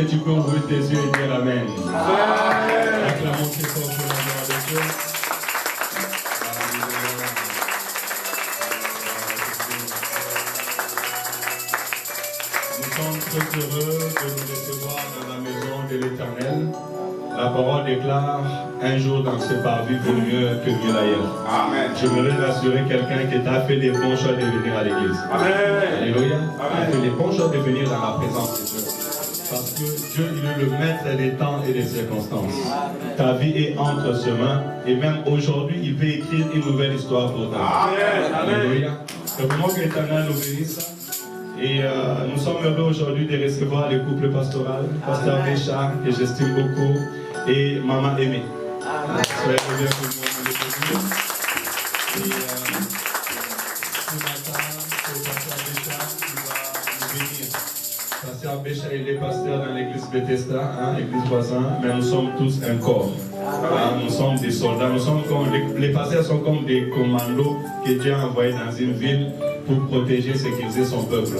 tu peux ouvrir tes yeux et dire Amen. Acclamons très fort pour la gloire de Dieu. Nous sommes très heureux de nous recevoir dans la maison de l'Éternel. La parole déclare un jour dans ce parvis vaut mieux que mille ailleurs. Amen. J'aimerais rassurer quelqu'un qui t'a fait les bons choix de venir à l'église. Amen. Alléluia. Amen. Fait les bons choix de venir dans la présence de Dieu. Parce que Dieu, il est le maître des temps et des circonstances. Amen. Ta vie est entre ses mains et même aujourd'hui, il peut écrire une nouvelle histoire pour toi. Amen. Alléluia. Que vraiment que l'Éternel nous bénisse. Et nous sommes heureux aujourd'hui de recevoir le couple pastoral, Pasteur Béchard, que j'estime beaucoup, et Maman Aimée. Soyez bien pour nous. Et ce matin, c'est Pasteur Béchard qui va nous bénir. Pasteur Béchard, il est pasteur dans l'église Bethesda, l'église voisine, mais nous sommes tous un corps. Nous sommes des soldats, nous sommes comme, les pasteurs sont comme des commandos que Dieu a envoyés dans une ville pour protéger, sécuriser son peuple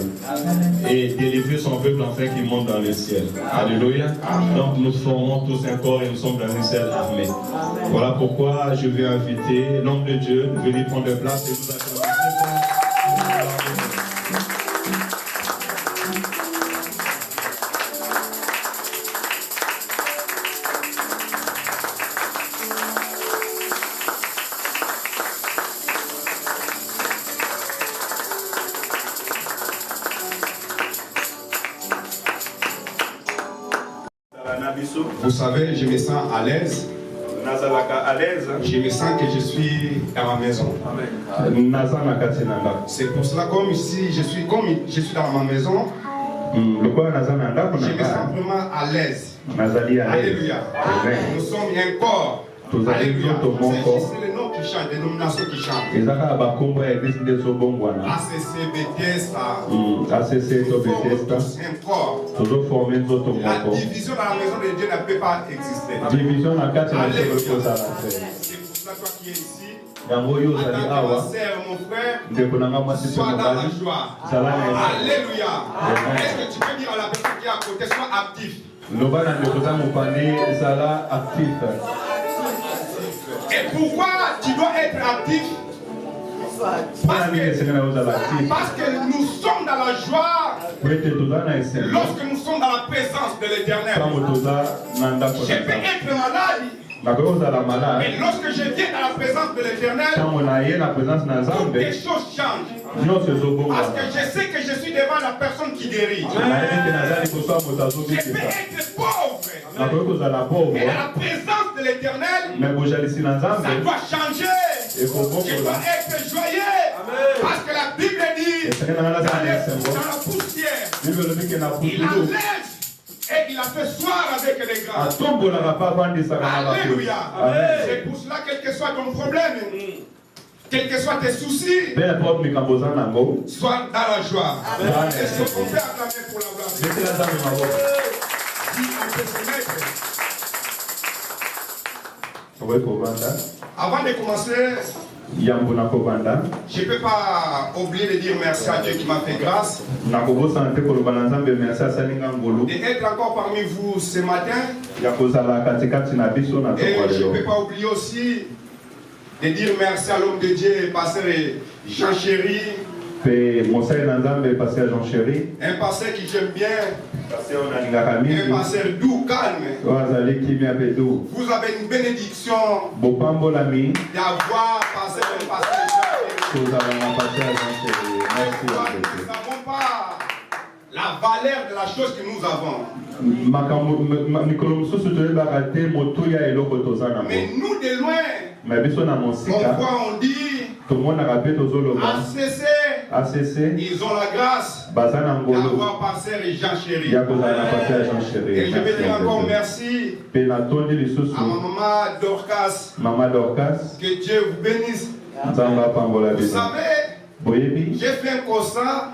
et délivrer son peuple afin qu'il monte dans le ciel. Alléluia. Donc nous formons tous un corps et nous sommes dans une seule armée. Voilà pourquoi je vais inviter l'homme de Dieu de venir prendre place et vous acclamer. Vous savez, je me sens à l'aise. Je me sens que je suis dans ma maison. C'est pour cela, comme ici, je suis dans ma maison, je me sens vraiment à l'aise. Alléluia. Nous sommes un corps. Alléluia. C'est le nom qui chante, les dénominations qui chantent. ACC, Bethesda. Nous sommes tous un corps. La division dans la maison de Dieu ne peut pas exister. Alléluia. C'est pour ça, toi qui es ici, ma sœur, mon frère, sois dans la joie. Alléluia. Est-ce que tu peux dire à la personne qui est à côté, sois actif? Et pourquoi tu dois être actif? Parce que nous sommes dans la joie lorsque nous sommes dans la présence de l'Éternel. Je peux être malade, mais lorsque je viens dans la présence de l'Éternel, toutes les choses changent. Parce que je sais que je suis devant la personne qui guérit. Je peux être pauvre, mais dans la présence de l'Éternel, ça doit changer. Je dois être joyeux. Parce que la Bible dit dans la poussière, il enlève et il a fait soir avec les grands. Alléluia. C'est pour cela, quel que soit ton problème, quels que soient tes soucis, sois dans la joie. Est-ce qu'on peut acclamer pour la gloire de Dieu? Si on peut se mettre. Avant de commencer, je ne peux pas oublier de dire merci à Dieu qui m'a fait grâce d'être encore parmi vous ce matin. Et je ne peux pas oublier aussi de dire merci à l'homme de Dieu, pasteur Jean Chéri. Un pasteur qui j'aime bien. Un pasteur doux, calme. Vous avez une bénédiction d'avoir passé un pasteur Jean Chéri. Nous n'avons pas la valeur de la chose que nous avons. Mais nous de loin, on voit, on dit ACC, ils ont la grâce d'avoir pasteur Jean Chéri. Et je vais dire encore merci à ma maman Dorcas. Que Dieu vous bénisse. Vous savez, j'ai fait un constat.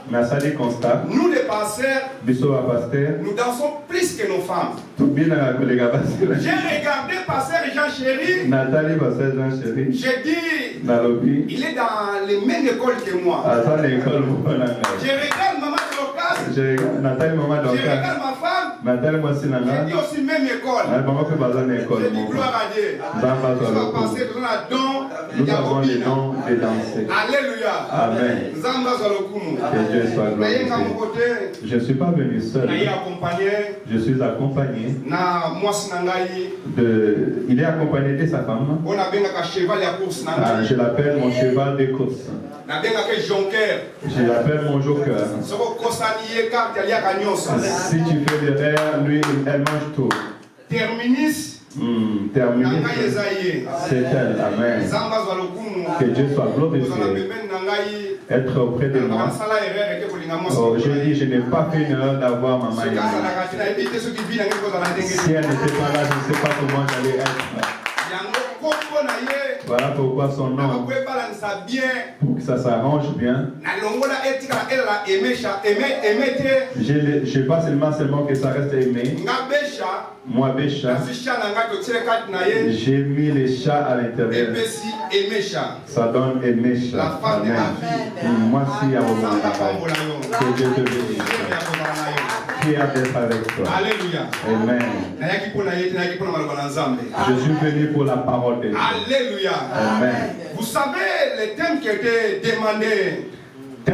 Nous les pasteurs, nous dansons plus que nos femmes. J'ai regardé pasteur Jean Chéri. J'ai dit, il est dans les mêmes écoles que moi. Je regarde maman Dorcas. Je regarde ma femme. dit aussi même école. J'ai dit gloire à Dieu. Tu vas passer dans la don. Nous avons les noms de danser. Alléluia. Amen. Que Dieu soit glorifié. Je ne suis pas venu seul. Je suis accompagné. Il est accompagné de sa femme. Je l'appelle mon cheval de course. Je l'appelle mon joker. Si tu fais l'erreur, lui, elle mange tout. Terminus. Terminé. C'est elle. Amen. Que Dieu soit glorifié. Être auprès de moi. Oh, je dis, je n'ai pas fait une erreur d'avoir ma main. Si elle n'était pas là, je ne sais pas comment j'allais être. Voilà pourquoi son nom, pour que ça s'arrange bien. Je ne pas seulement que ça reste aimé. Moi, Bécha, j'ai mis les chats à l'intérieur. Ça donne Émécha. La femme de ma vie. Moi, si à mon moment, que Dieu te bénisse. Fier d'être avec toi. Alléluia. Amen. Je suis venu pour la parole de Dieu. Alléluia. Amen. Vous savez, les thèmes qui étaient demandés, qui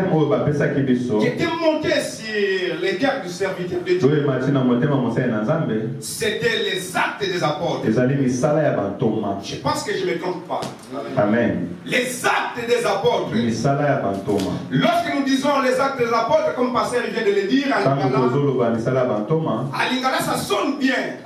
étaient montés sur les guerres du serviteur de Dieu, c'était les actes des apôtres. Je pense que je ne me trompe pas. Amen. Les actes des apôtres. Lorsque nous disons les actes des apôtres, comme pasteur vient de le dire, à Lingala, ça sonne bien.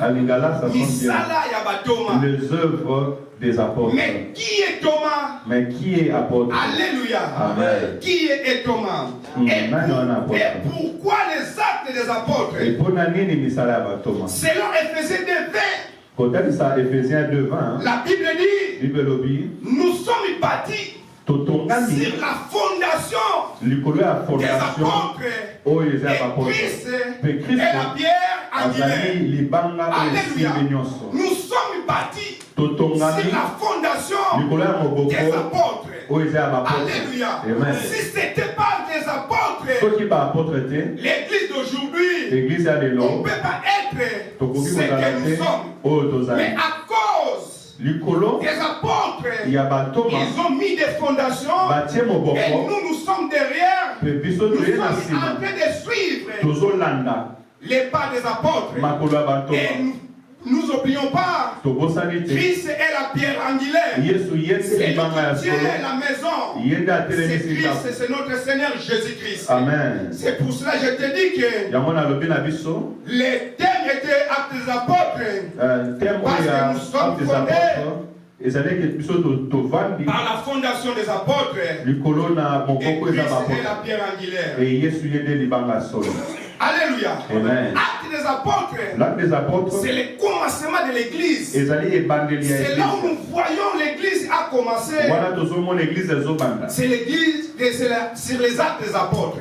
Les œuvres des apôtres. Mais qui est Thomas? Mais qui est apôtre? Alléluia. Amen. Qui est Thomas? Et pourquoi les actes des apôtres? Selon Éphésiens 2:20, la Bible dit, nous sommes bâtis sur la fondation des apôtres. Et Christ est la pierre angulaire. Alléluia. Nous sommes bâtis sur la fondation des apôtres. Alléluia. Si ce n'était pas des apôtres, l'église d'aujourd'hui, on ne peut pas être ce que nous sommes. Mais à cause des apôtres, ils ont mis des fondations et nous sommes derrière. Nous sommes en train de suivre les pas des apôtres. Et nous n'oublions pas, Christ est la pierre angulaire. C'est lui qui tient la maison. C'est Christ, c'est notre Seigneur Jésus-Christ. Amen. C'est pour cela que je te dis que les thèmes étaient actes des apôtres. Parce que nous sommes fondés par la fondation des apôtres. Et Christ est la pierre angulaire. Alléluia. Acte des apôtres, c'est le commencement de l'église. C'est là où nous voyons l'église a commencé. C'est l'église, sur les actes des apôtres.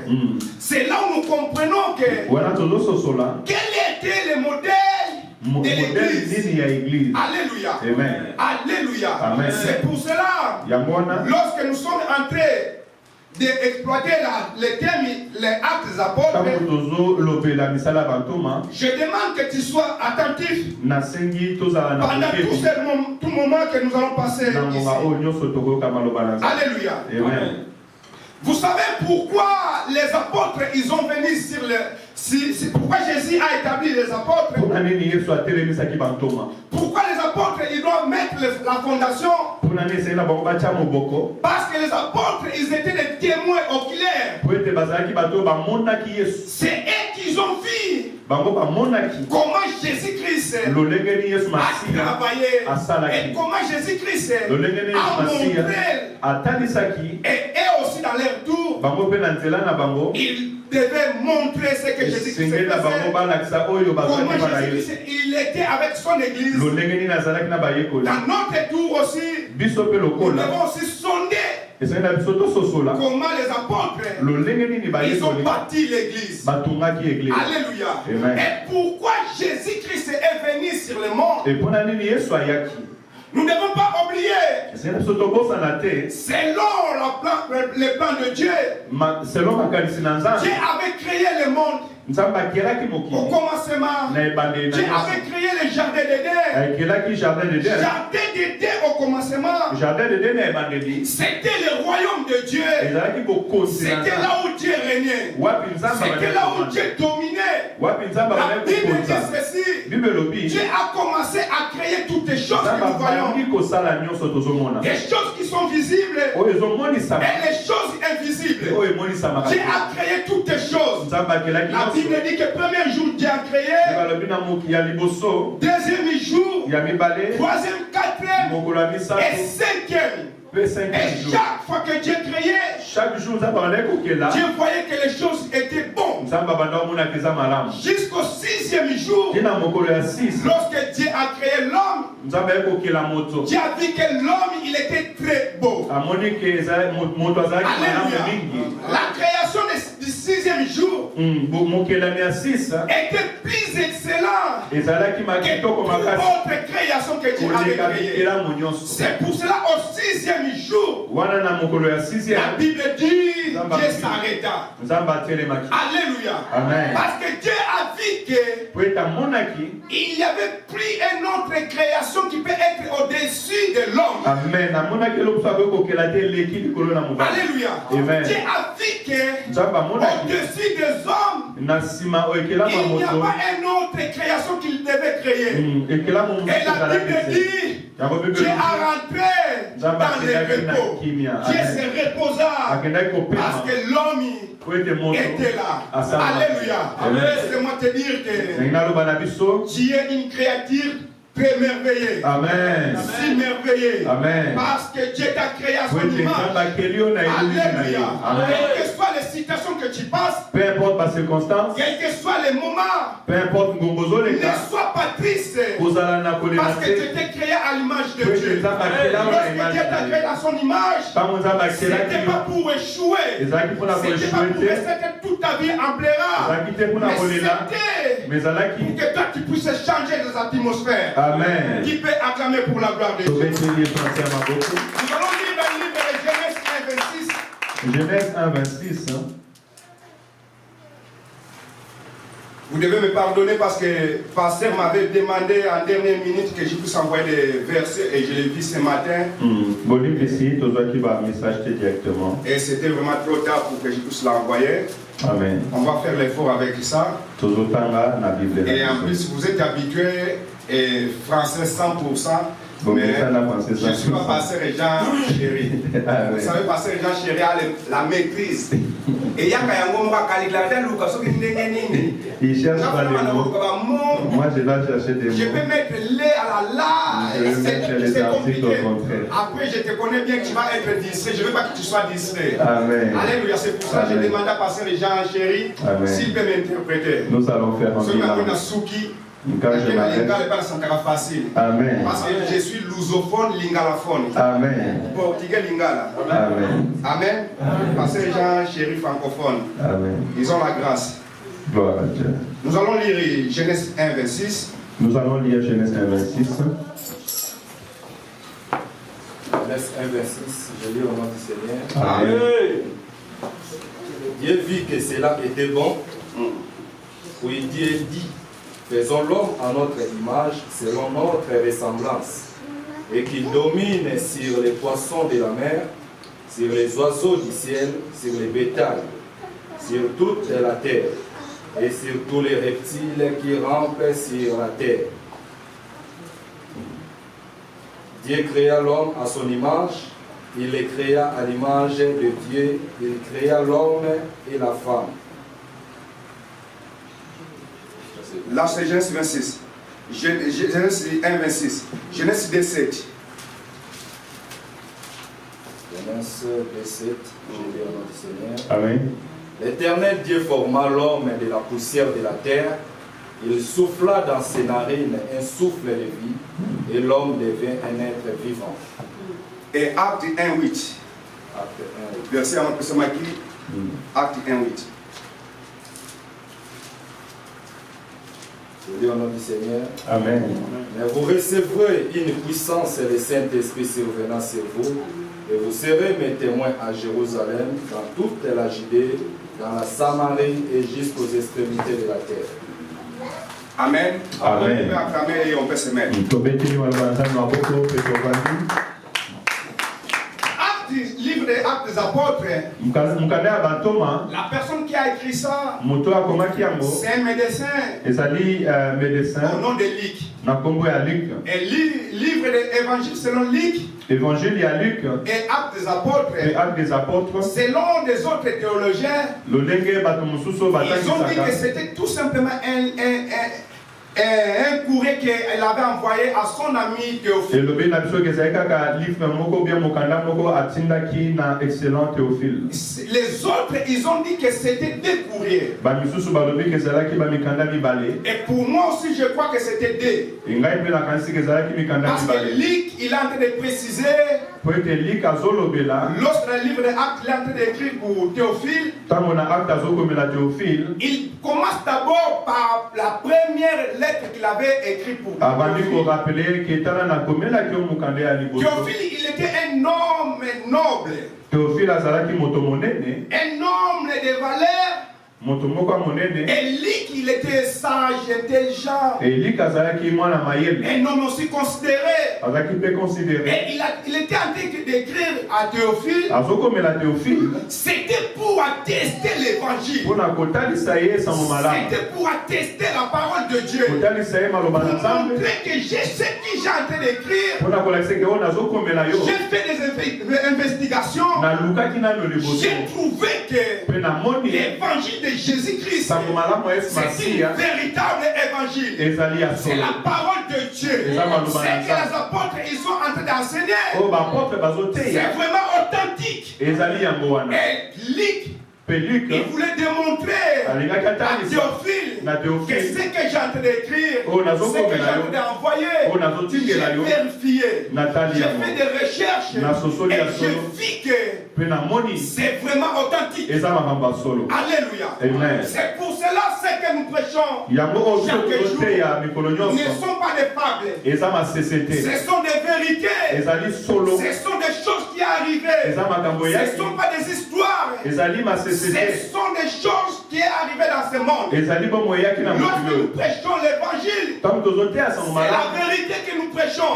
C'est là où nous comprenons que quel était le modèle de l'église. Alléluia. Amen. Alléluia. Amen. C'est pour cela, lorsque nous sommes entrés d'exploiter les thèmes, les actes des apôtres, je demande que tu sois attentif pendant tout moment que nous allons passer ici. Alléluia. Amen. Vous savez pourquoi les apôtres ils ont venu sur le... pourquoi Jésus a établi les apôtres? Pourquoi les apôtres ils doivent mettre la fondation? Parce que les apôtres ils étaient des témoins oculaires. C'est eux qui ont vu comment Jésus-Christ a travaillé et comment Jésus-Christ a montré. Et eux aussi dans leur tour, ils devaient montrer ce que Jésus-Christ faisait. Comment Jésus-Christ il était avec son église. Dans notre tour aussi, nous devons aussi sonder comment les apôtres ils ont bâti l'église. Alléluia. Et pourquoi Jésus-Christ est venu sur le monde? Nous ne devons pas oublier, selon le plan de Dieu, Dieu avait créé le monde. Au commencement, Dieu avait créé le jardin d'Éden. Jardin d'Éden au commencement, c'était le royaume de Dieu. C'était là où Dieu régnait. C'était là où Dieu dominait. La Bible dit ceci. Dieu a commencé à créer toutes les choses que nous voyons. Des choses qui sont visibles et les choses invisibles. Dieu a créé toutes les choses. La Bible dit que premier jour Dieu a créé, deuxième jour, troisième, quatrième et cinquième. Et chaque fois que Dieu créait, Dieu voyait que les choses étaient bonnes. Jusqu'au sixième jour, lorsque Dieu a créé l'homme, Dieu a vu que l'homme il était très beau. Alléluia. La création du sixième jour était plus excellente que toute autre création que Dieu avait créée. C'est pour cela au sixième jour, la Bible dit Dieu s'arrêta. Alléluia. Amen. Parce que Dieu a vu que il y avait plus une autre création qui peut être au-dessus de l'homme. Amen. Alléluia. Amen. Dieu a vu que au-dessus des hommes, il n'y a pas une autre création qu'il devait créer. Et la Bible dit Dieu a rentré dans le repos. Dieu se reposa parce que l'homme était là. Alléluia. Laisse-moi te dire que Dieu est une créature très merveilleuse. Amen. Si merveilleuse. Amen. Parce que Dieu t'a créé à son image. Alléluia. Quelles que soient les situations que tu passes, peu importe ma circonstance, quels que soient les moments, peu importe mon besoin, ne sois pas triste. Parce que tu étais créé à l'image de Dieu. Lorsque Dieu t'a créé à son image, ce n'était pas pour échouer. Ce n'était pas pour rester toute ta vie en plairant. Mais c'était pour que toi tu puisses changer les atmosphères. Amen. Qui peut acclamer pour la gloire de Dieu. Nous allons lire le livre de Genèse 1, 26. Genèse 1, 26. Vous devez me pardonner parce que le pasteur m'avait demandé en dernière minute que je puisse envoyer des versets et je l'ai vu ce matin. Et c'était vraiment trop tard pour que je puisse l'envoyer. Amen. On va faire l'effort avec ça. Et en plus, vous êtes habitués et français 100%. Mais je ne suis pas pasteur Jean Chéri. Vous savez, pasteur Jean Chéri a la maîtrise. Et il y a il cherche pas les mots. Moi, je dois chercher des mots. Je peux mettre les à la la. C'est compliqué. Après, je te connais bien que tu vas être distrait. Je ne veux pas que tu sois distrait. Amen. Alléluia. C'est pour ça que je demande à pasteur Jean Chéri s'il peut m'interpréter. Nous allons faire un bilan. Quand je m'arrête. Facile. Amen. Parce que je suis lusophone, lingalaphone. Amen. Portugais lingala. Amen. Amen. Parce que les gens chéris francophones, Amen. Ils ont la grâce. Gloire à Dieu. Nous allons lire Genèse 1, 26. Nous allons lire Genèse 1, 26. Genèse 1, 26. Je lis au nom du Seigneur. Amen. Dieu vit que cela était bon. Oui, Dieu dit: faisons l'homme à notre image, selon notre ressemblance, et qu'il domine sur les poissons de la mer, sur les oiseaux du ciel, sur les bétails, sur toute la terre, et sur tous les reptiles qui rampent sur la terre. Dieu créa l'homme à son image, il les créa à l'image de Dieu, il créa l'homme et la femme. Là, c'est Genèse 26. Genèse 1, 26. Genèse 17. Genèse 17, je lis au nom du Seigneur. Amen. L'Éternel Dieu forma l'homme de la poussière de la terre. Il souffla dans ses narines un souffle de vie, et l'homme devint un être vivant. Et Acte 1, 8. Acte 1, 8. Verset en plus, Acte 1, 8. Je lis au nom du Seigneur. Amen. Mais vous recevrez une puissance et le Saint-Esprit survenant sur vous, et vous serez mes témoins à Jérusalem, dans toute la Judée dans la Samarie et jusqu'aux extrémités de la terre. Amen. Amen. On peut acclamer et on peut se mettre. Livre des Actes des Apôtres, la personne qui a écrit ça, c'est un médecin au nom de Luc. Et livre des évangiles selon Luc et Actes des Apôtres, selon des autres théologiens, ils ont dit que c'était tout simplement un courrier qu'elle avait envoyé à son ami Théophile. Les autres, ils ont dit que c'était des courriers. Et pour moi aussi, je crois que c'était des. Parce que Luc, il est en train de préciser, lorsque le livre des Actes, il est en train d'écrire pour Théophile, il commence d'abord par la première lettre qu'il avait écrite pour Théophile. Théophile, il était un homme noble, un homme de valeur. Et Luc, il était sage, intelligent, un homme aussi considéré. Et il était en train d'écrire à Théophile. C'était pour attester l'évangile. C'était pour attester la parole de Dieu. Pour montrer que je sais qui j'ai en train d'écrire. J'ai fait des investigations. J'ai trouvé que l'évangile de Jésus-Christ, c'est un véritable évangile. C'est la parole de Dieu. C'est que les apôtres, ils sont en train d'enseigner. C'est vraiment authentique. Et Luc, il voulait démontrer à Théophile que ce que j'ai en train d'écrire, ce que j'ai en train d'envoyer, j'ai vérifié, j'ai fait des recherches et j'ai vu que c'est vraiment authentique. Alléluia. C'est pour cela que nous prêchons chaque jour. Ne sont pas des fables. Ce sont des vérités. Ce sont des choses qui arrivent. Ce ne sont pas des histoires. Ce sont des choses qui sont arrivées dans ce monde. Lorsque nous prêchons l'évangile, c'est la vérité que nous prêchons.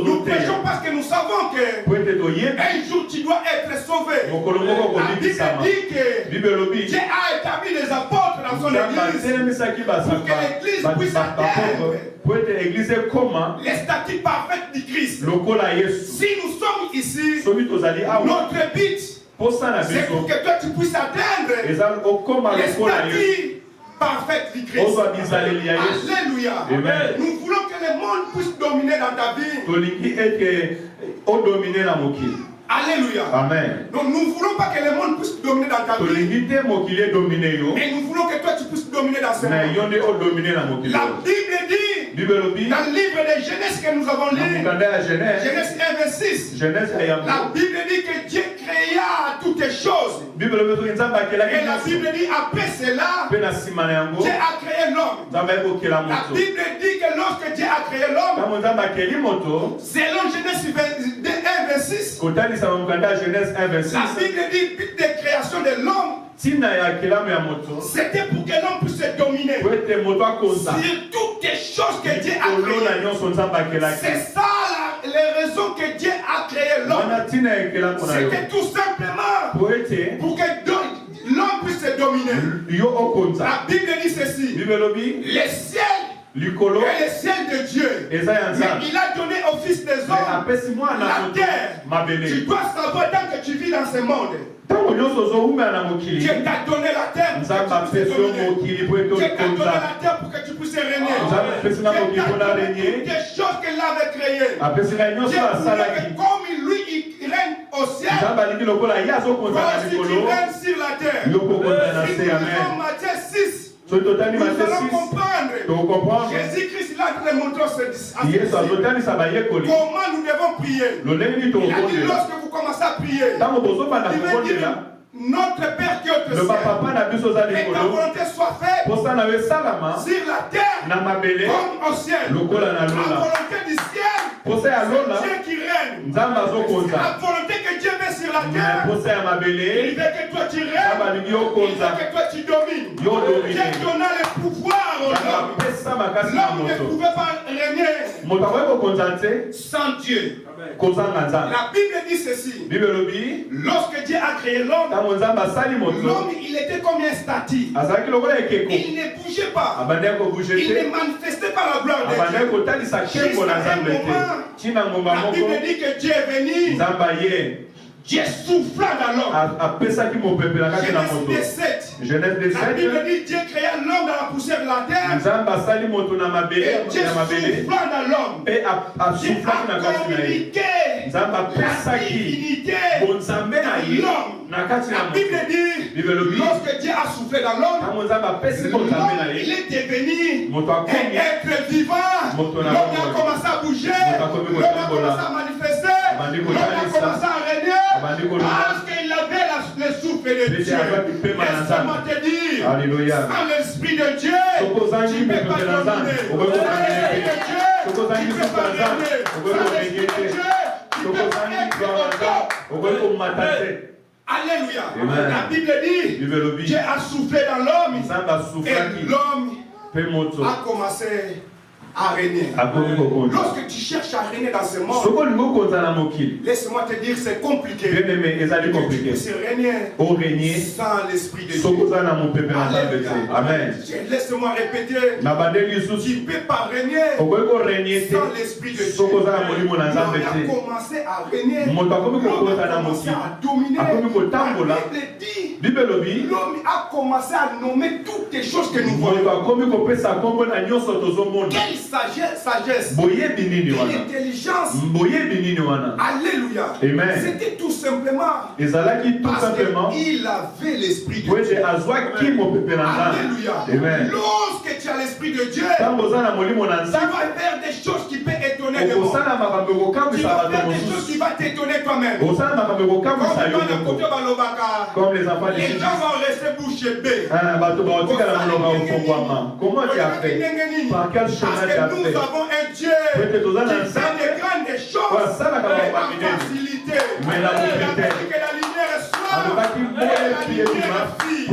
Nous prêchons parce que nous savons qu'un jour tu dois être sauvé. La Bible dit que Dieu a établi les apôtres dans son église pour que l'église puisse atteindre les statuts parfaits du Christ. Si nous sommes ici, notre but, c'est pour que toi tu puisses atteindre les statuts parfaits du Christ. Alléluia. Nous voulons que le monde puisse dominer dans ta vie. Alléluia. Amen. Donc nous ne voulons pas que le monde puisse dominer dans ta vie. Mais nous voulons que toi tu puisses dominer dans ce monde. La Bible dit, dans le livre de Genèse que nous avons lu, Genèse 1:26, la Bible dit que Dieu créa toutes les choses. Et la Bible dit après cela, Dieu a créé l'homme. La Bible dit que lorsque Dieu a créé l'homme, selon Genèse 1:26, la Bible dit que la création de l'homme, c'était pour que l'homme puisse se dominer sur toutes les choses que Dieu a créées. C'est ça les raisons que Dieu a créé l'homme. C'était tout simplement pour que l'homme puisse se dominer. La Bible dit ceci: les ciels et le ciel de Dieu, mais il a donné au fils des hommes la terre. Tu dois savoir, tant que tu vis dans ce monde, Dieu t'a donné la terre pour que tu puisses dominer. Dieu t'a donné la terre pour que tu puisses régner. Dieu t'a donné toutes les choses qu'il avait créées. Dieu voulait que comme lui il règne au ciel, toi aussi tu règnes sur la terre. Si nous lisons Matthieu 6, nous allons comprendre. Jésus-Christ il a en train de montrer comment nous devons prier. Il a dit lorsque vous commencez à prier, il veut dire notre Père qui est au ciel, et ta volonté soit faite sur la terre comme au ciel. La volonté du ciel, c'est Dieu qui règne. La volonté que Dieu met sur sur la terre. Il veut que toi tu règnes. Il veut que toi tu domines. Dieu donna le pouvoir aux hommes. L'homme ne pouvait pas régner sans Dieu. La Bible dit ceci. Lorsque Dieu a créé l'homme, l'homme il était comme un statue. Il ne bougeait pas. Il ne manifestait pas la gloire de Dieu. Jusqu'à un moment, la Bible dit que Dieu est venu. Dieu souffla dans l'homme. Genèse 17. La Bible dit Dieu créa l'homme dans la poussière de la terre. Et Dieu souffla dans l'homme. Dieu a communiqué la divinité dans l'homme. La Bible dit lorsque Dieu a soufflé dans l'homme, il est devenu un être vivant. L'homme a commencé à bouger. L'homme a commencé à manifester. L'homme a commencé à régner. Parce qu'il avait le souffle de Dieu. Laisse-moi te dire, Alléluia. sans l'Esprit de Dieu, tu ne peux pas dominer. Sans l'Esprit de Dieu, tu ne peux pas régner. Sans l'Esprit de Dieu, tu ne peux pas être autant. Alléluia. La Bible dit, Dieu a soufflé dans l'homme et l'homme a commencé à régner. Lorsque tu cherches à régner dans ce monde, laisse-moi te dire, c'est compliqué. Tu puisses régner sans l'Esprit de Dieu. Amen. Laisse-moi répéter, tu ne peux pas régner sans l'Esprit de Dieu. L'homme a commencé à régner. L'homme a commencé à dominer. L'homme a commencé à nommer toutes les choses que nous voyons. Quelle sagesse, quelle intelligence. Alléluia. C'était tout simplement parce qu'il avait l'Esprit de Dieu. Alléluia. Lorsque tu as l'Esprit de Dieu, tu vas faire des choses qui peuvent étonner le monde. Tu vas faire des choses qui vont t'étonner toi-même. Comme les enfants les gens vont rester bouche bée. Comment tu as fait? Par quel chemin tu as fait? Nous avons un Dieu qui fait de grandes choses avec facilité. Mais la vérité, que la lumière soit, la lumière fille.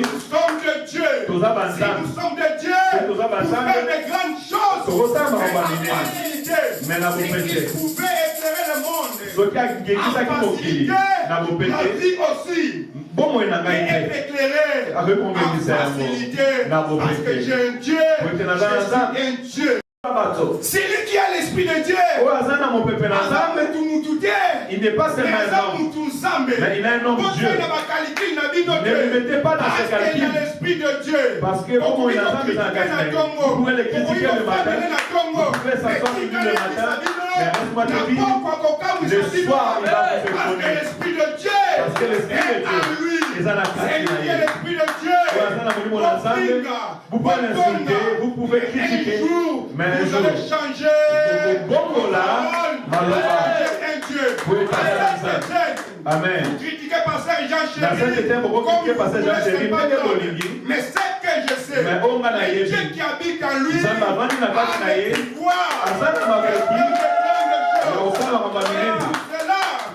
Nous sommes de Dieu. Si nous sommes de Dieu, nous faisons de grandes choses avec facilité. Et il pouvait éclairer le monde. En facilité, la vie aussi. Et être éclairé en facilité, parce que j'ai un Dieu, je suis un Dieu. C'est lui qui a l'Esprit de Dieu. Il n'est pas seulement un homme, mais il a un nom de Dieu. Ne le mettez pas dans ses calculs. Parce que comme il a ça, vous pouvez le critiquer le matin, vous pouvez s'asseoir le matin, mais laisse-moi te dire, le soir il va vous faire connaître. Parce que l'Esprit de Dieu, ils ont la vous pouvez l'insulter, vous pouvez critiquer, mais un jour, bon là, vous pouvez passer à ça. Amen. Vous critiquez pasteur Jean Chéri, mais ce que je sais, le Dieu qui habite en lui,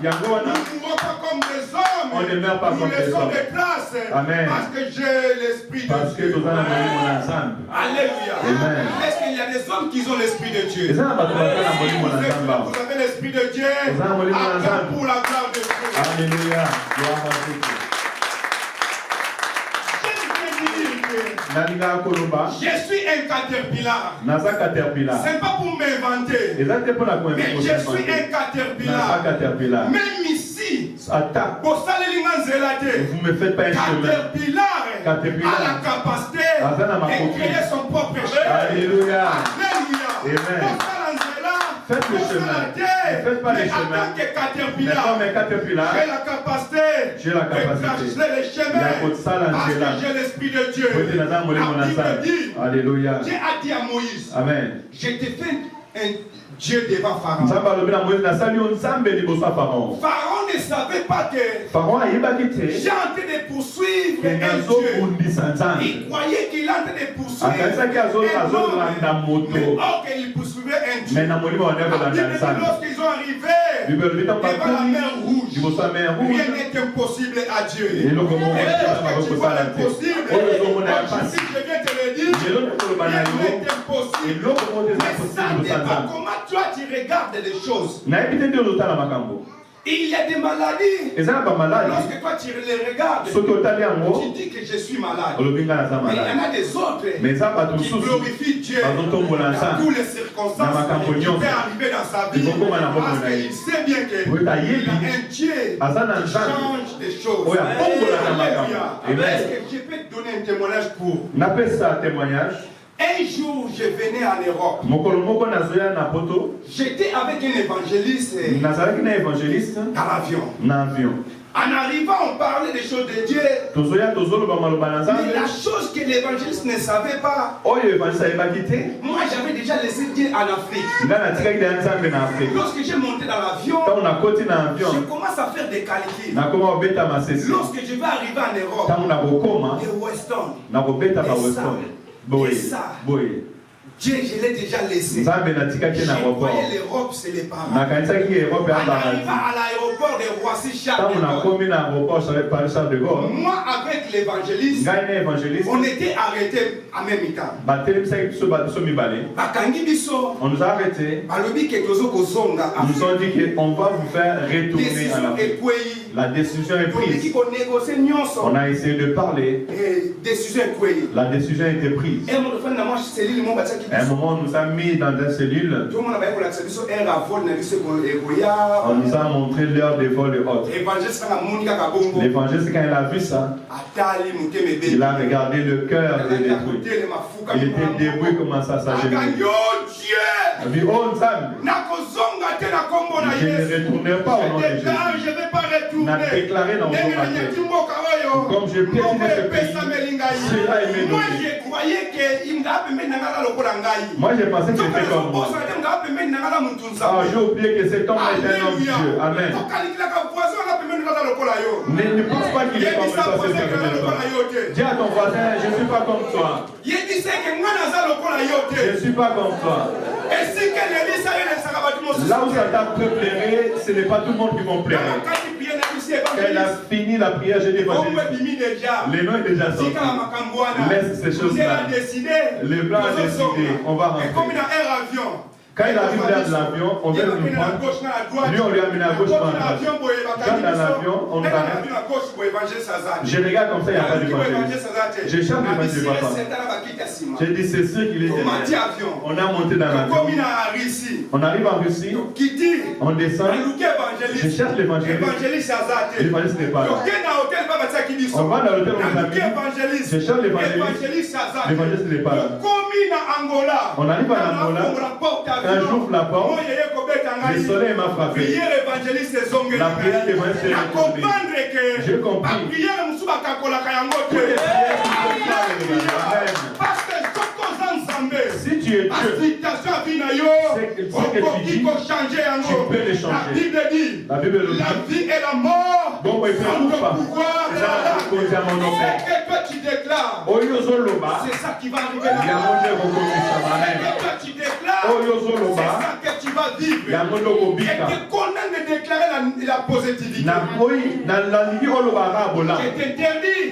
nous ne mourons pas comme des hommes, on ne meurt pas nous comme des hommes. des places. Amen. Parce que j'ai l'Esprit de Dieu. Alléluia. Amen. Est-ce qu'il y a des hommes qui ont l'Esprit de Dieu? Vous avez l'Esprit de Dieu. Acclame pour la gloire de Dieu. Alléluia. Je suis un caterpillar. C'est pas pour m'inventer. Mais je suis un caterpillar. Même ici, vous me faites pas un chemin. Caterpillar a la capacité de créer son propre chemin. Alléluia. Amen. Faites le chemin. Ne faites pas les chemins. Mais comme un caterpillar, j'ai la capacité. Parce que j'ai l'Esprit de Dieu. La Bible dit, Alléluia. Dieu a dit à Moïse, Amen. je te fais un Dieu devant Pharaon. Pharaon ne savait pas que j'ai en train de poursuivre un Dieu. Il croyait qu'il est en train de poursuivre un homme. Mais or qu'il poursuivait un Dieu. Lorsqu'ils sont arrivés devant la mer rouge, rien n'est impossible à Dieu. Et lorsque tu vois l'impossible, je viens te le dire, rien n'est impossible. Mais ça dépend comment toi tu regardes les choses. Il y a des maladies. Lorsque toi tu les regardes, tu dis que je suis malade. Mais il y en a des autres qui glorifient Dieu dans toutes les circonstances qui peuvent arriver dans sa vie. Parce qu'il sait bien qu'il y a un Dieu qui change des choses. Est-ce que je peux te donner un témoignage court? Un jour, je venais en Europe. J'étais avec un évangéliste dans l'avion. En arrivant, on parlait des choses de Dieu. Mais la chose que l'évangéliste ne savait pas, moi j'avais déjà laissé Dieu en Afrique. Lorsque j'ai monté dans l'avion, je commence à faire des calculs. Lorsque je vais arriver en Europe, les Weston, et ça, Dieu, je l'ai déjà laissé. Je croyais l'Europe, c'est les parents. En arrivant à l'aéroport de Roissy-Charles de Gaulle, moi avec l'évangéliste, on était arrêtés en même temps. On nous a arrêtés. Ils nous ont dit qu'on va vous faire retourner à l'Afrique. La décision est prise. On a essayé de parler. La décision a été prise. À un moment, on nous a mis dans une cellule. On nous a montré l'heure des vols de haute. L'évangéliste, quand il a vu ça, il a regardé le cœur des détruits. Il était debout, il commençait à s'agenouiller. Il dit, oh Nzambe, je ne retournerai pas au nom de Jésus. Je ne vais pas retourner. On a déclaré dans mon matin. Comme je piétinais ce pays, cela est mes données. Moi j'ai pensé que c'était comme moi. J'ai oublié que cet homme est un homme de Dieu. Amen. Ne pense pas qu'il est comme toi. Dis à ton voisin, je ne suis pas comme toi. Je ne suis pas comme toi. Là où ça t'a peu plairé, ce n'est pas tout le monde qui va plairer. Quand elle a fini la prière, j'ai dit, les noms est déjà sorti. Laisse ces choses-là. Le blanc a décidé, on va rentrer. Quand il arrive dans l'avion, on vient nous prendre. Lui, on lui a mis à gauche pour entrer. Quand dans l'avion, on nous arrête. Je regarde comme ça, il n'y a pas d'évangéliste. Je cherche l'évangéliste, papa. J'ai dit, c'est sûr qu'il est derrière. On a monté dans l'avion. On arrive en Russie. On descend. Je cherche l'évangéliste. L'évangéliste n'est pas là. On va dans l'hôtel, on nous a mis. Je cherche l'évangéliste. L'évangéliste n'est pas là. On arrive en Angola. Quand j'ouvre la porte, le soleil m'a frappé. La prière de l'évangéliste est retournée. J'ai compris. Si tu es Dieu, c'est que tu dis, tu peux les changer. La Bible le dit. La vie et la mort sont le pouvoir de la langue. Ce que toi tu déclares, c'est ça qui va arriver là. Ce que toi tu déclares, c'est ça que tu vas vivre. Et que condamne de déclarer la positivité. Je t'interdis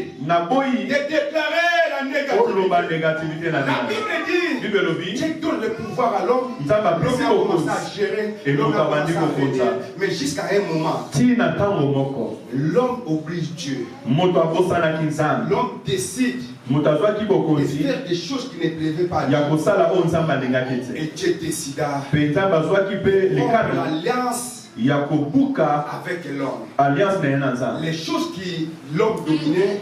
de déclarer la négativité. La Bible dit, Dieu donne le pouvoir à l'homme. L'homme a commencé à gérer. Mais jusqu'à un moment, l'homme oblige Dieu. L'homme décide de faire des choses qui ne plaisaient pas à Dieu. Et Dieu décida de l'alliance avec l'homme. Les choses qui l'homme dominait,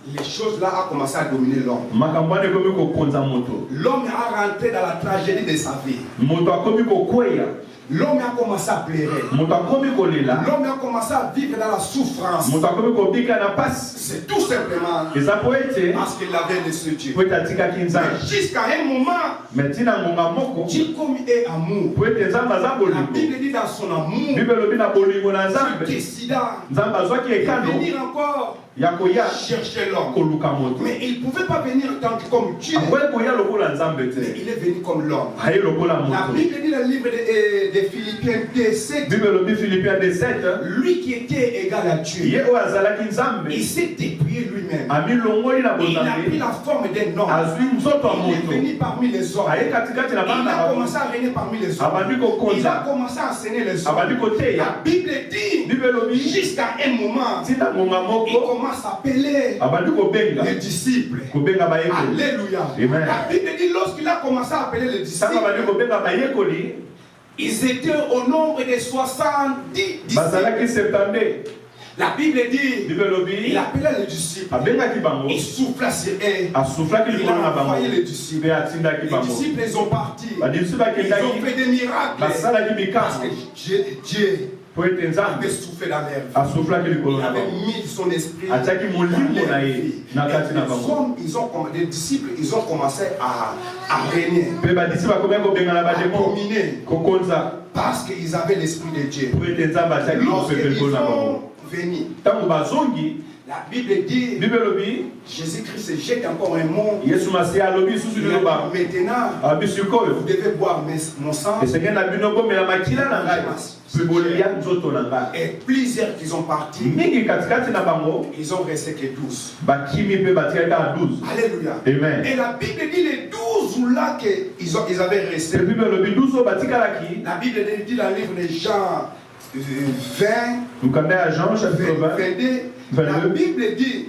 les choses là ont commencé à dominer l'homme. L'homme a rentré dans la tragédie de sa vie. L'homme a commencé à pleurer. L'homme a commencé à vivre dans la souffrance. C'est tout simplement parce qu'il avait laissé Dieu. Jusqu'à un moment, Dieu comme est amour. La Bible dit dans son amour, Dieu décida de venir encore chercher l'homme. Mais il ne pouvait pas venir tant comme Dieu. Mais il est venu comme l'homme. La Bible dit dans le livre de Philippiens 2:7, lui qui était égal à Dieu, il s'est dépouillé lui-même. Il a pris la forme d'un homme. Il est venu parmi les hommes. Il a commencé à régner parmi les hommes. Il a commencé à enseigner les hommes. La Bible dit, jusqu'à un moment, il commence à appeler les disciples. Alléluia. La Bible dit, lorsqu'il a commencé à appeler les disciples, ils étaient au nombre de 70 disciples. La Bible dit, il appelait les disciples, il souffla sur eux, il a envoyé les disciples. Les disciples, ils ont parti, ils ont fait des miracles, parce que Dieu avait soufflé dans leur vie. Il avait mis son esprit dans leur vie. Les disciples, ils ont commencé à régner, à dominer, parce qu'ils avaient l'esprit de Dieu. Lorsqu'ils sont venus, la Bible dit, Jésus-Christ se jette encore un mot. Maintenant, vous devez boire mon sang. Et plusieurs qui sont partis, ils ont resté que 12. Alléluia. Amen. Et la Bible dit les 12 là qu'ils avaient resté. La Bible dit dans le livre de Jean 20, Jean chapitre 20. La Bible dit,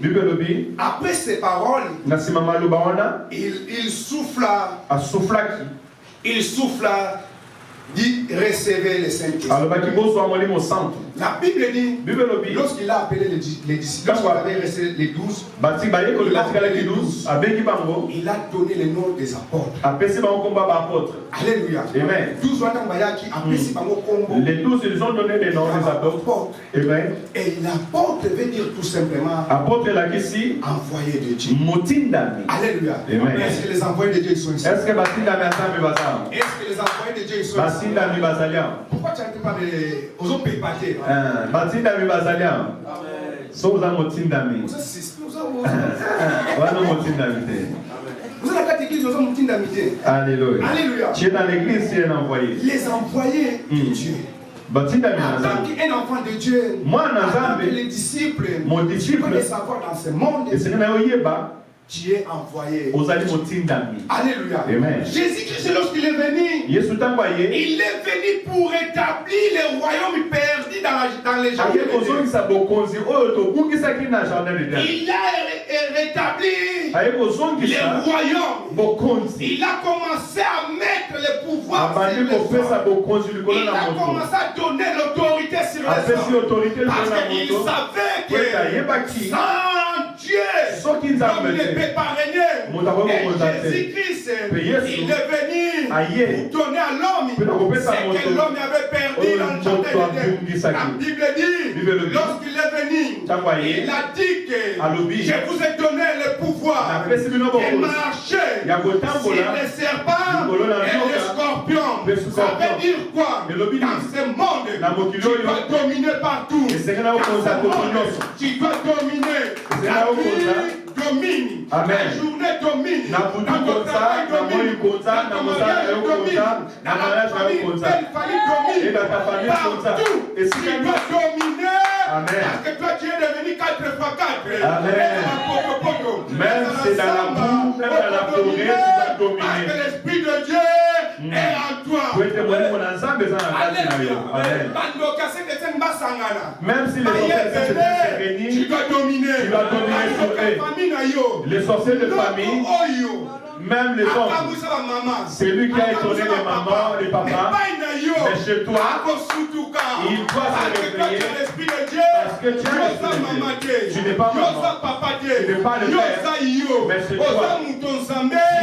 après ces paroles, il souffla, dit recevez le Saint-Esprit. La Bible dit, lorsqu'il a appelé les disciples, lorsqu'il avait resté les 12, il a donné le nom des apôtres. Alléluia. Amen. Les 12, ils ont donné le nom des apôtres. Amen. Et l'apôtre veut dire tout simplement apôtre là ici, envoyé de Dieu. Alléluia. Amen. Est-ce que les envoyés de Dieu sont ici? Est-ce que les envoyés de Dieu sont ici? Pourquoi tu n'as pas aux hommes pépatés? Alléluia. Tu es dans l'église, tu es un envoyé. Les envoyés de Dieu. En tant qu'un enfant de Dieu, en tant que les disciples, tu peux savoir dans ce monde, tu es envoyé. Alléluia. Amen. Jésus-Christ, lorsqu'il est venu, il est venu pour rétablir le royaume perdu dans les jardins. Il a rétabli le royaume. Il a commencé à mettre le pouvoir sur les hommes. Il a commencé à donner l'autorité sur les hommes. Parce qu'il savait que sans Dieu, comme il ne peut pas régner. Et Jésus-Christ, il est venu pour donner à l'homme ce que l'homme avait perdu dans le jardin d'Éden. La Bible dit, lorsqu'il est venu, il a dit que je vous ai donné le pouvoir de marcher sur les serpents et les scorpions. Ça veut dire quoi? Dans ce monde, tu dois dominer partout. Dans ce monde, tu dois dominer. La vie domine. La journée domine. Dans ton travail domine. Dans ton mariage domine. Dans la famille, telle famille domine. Partout, tu dois dominer. Parce que toi, tu es devenu 4x4. Amen. Même c'est dans la boue, même dans la forêt, tu dois dominer. Parce que l'Esprit de Dieu est en toi. Alléluia. Même si les sorciers se réunissent, tu dois dominer. Les sorciers de famille, même les hommes, c'est lui qui a étonné les mamans, les papas. Mais chez toi, il doit se réveiller parce que tu as tu n'es pas maman, tu n'es pas le père. Mais chez toi, tu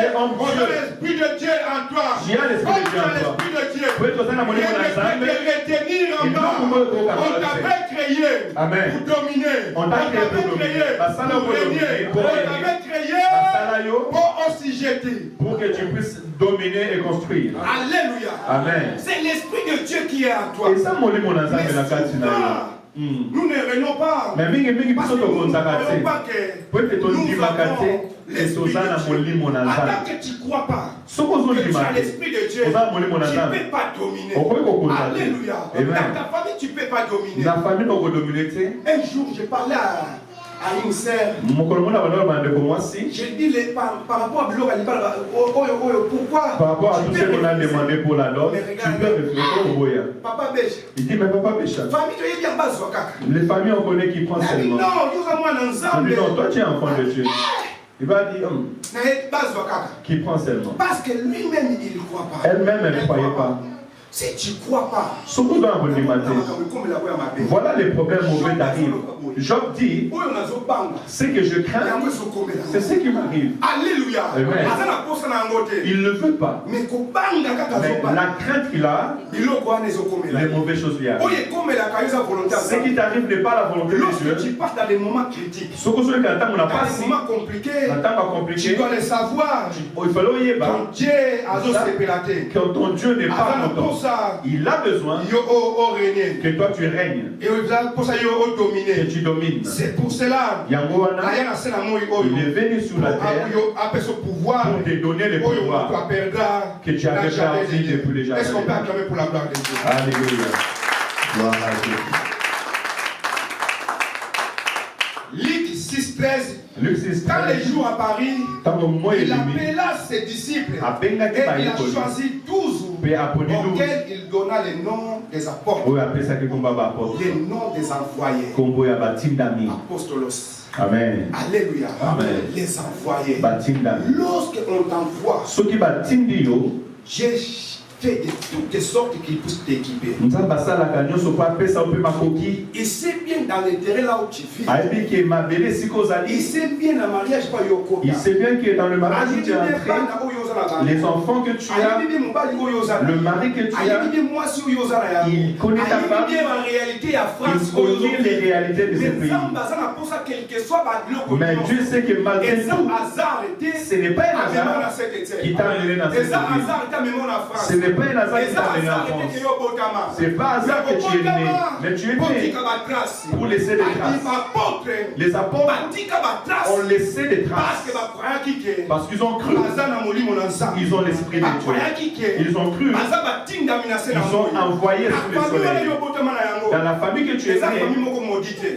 es homme Dieu. L'Esprit de Dieu en toi. Tu as l'Esprit de Dieu en toi. On t'avait créé pour dominer. On t'avait créé pour régner. On t'avait créé pour aussi jeter. Pour que tu puisses dominer et construire. Alléluia. Amen. C'est l'Esprit de Dieu qui est en toi. Et ça, mon Mais Nous ne régnons pas. Mais mingi mingi Parce que biso nous to ne konzaka croyons pas te. que Po ete to nous ndimaka avons te l'esprit toza na de Dieu. molimo na Nzambe. Tant que tu ne crois pas Soko zo que tu ndima as te. l'esprit de Dieu, tu Oza molimo na ne Nzambe. peux pas dominer. Okoki kokonza te. Alléluia. Amen. Dans ta famille, tu ne peux pas dominer. Na famille okodomine te. Un jour, je parlais à une sœur. Mokolo mona bana bandeko mwasi. Je dis par rapport à Bilo Kalibala, pourquoi Par rapport à tu tout peux ce qu'on a refuser? demandé pour la dot, Mais tu regarde, peux réfléchir au boya. Papa Beche, Il dit, mais papa Bécha, famille, tu es bien bas, Kaka. les familles on connaît qui prend Il a dit seulement. non, nous avons un Je ensemble. dis, non, toi tu es enfant de Dieu. Il va dire, qui prend seulement. Parce que lui-même, il ne croit pas. Elle-même, elle ne croyait pas. Si tu ne crois pas, Surtout dans le matin. Voilà les problèmes mauvais t'arrivent. Job dit, ce que je crains, c'est ce qui m'arrive. Alléluia. Amen. Il ne le veut pas. Mais la crainte qu'il a, les mauvaises choses lui arrivent. Ce qui t'arrive n'est pas la volonté de Lorsque Dieu. tu passes dans des moments critiques, Ce que celui qui attend, on n'a dans pas des si. moments compliqués, Tu tu dois le savoir. Il fallait y Ton Dieu a se quand ton Dieu n'est pas content, il a besoin que toi tu règnes, que tu domines. C'est pour cela Il est venu sur la terre pour te donner le pouvoir que tu avais perdu depuis déjà. Est-ce qu'on peut acclamer pour la gloire de Dieu? Alléluia. Gloire à Dieu. Luc 6,13. Luc 6, Quand les jours à Paris, il il appela ses disciples et il a choisi 12 auxquels il donna les noms des apôtres, les noms des envoyés. Apostolos. Amen. Alléluia. Amen. Les envoyés. Batindami. Lorsqu'on t'envoie, Ceux qui batindi yo, j'ai fait de toutes sortes qu'ils puissent t'équiper. nzamba sala kanyo so pa pesa pe makoki. Il sait bien dans l'intérêt là où tu vis. Aibi ke mabele siko Il zali. sait bien dans le mariage pas yoko. Il sait bien que dans le mariage que tu es entré, les enfants que tu as, le mari que tu as, il connaît ta femme, il connaît les réalités de ce pays. Mais Dieu sait que malgré tout, ce n'est pas un hasard qui t'a amené dans cette vie. Ce n'est pas un hasard qui t'a amené en France. Ce n'est pas un hasard que tu es né, mais tu es né pour laisser des traces. Les apôtres ont laissé des traces parce qu'ils ont cru. Ils ont l'esprit de Dieu. Ils ont cru. Ils ont envoyé sur le soleil. Dans la famille que tu es né,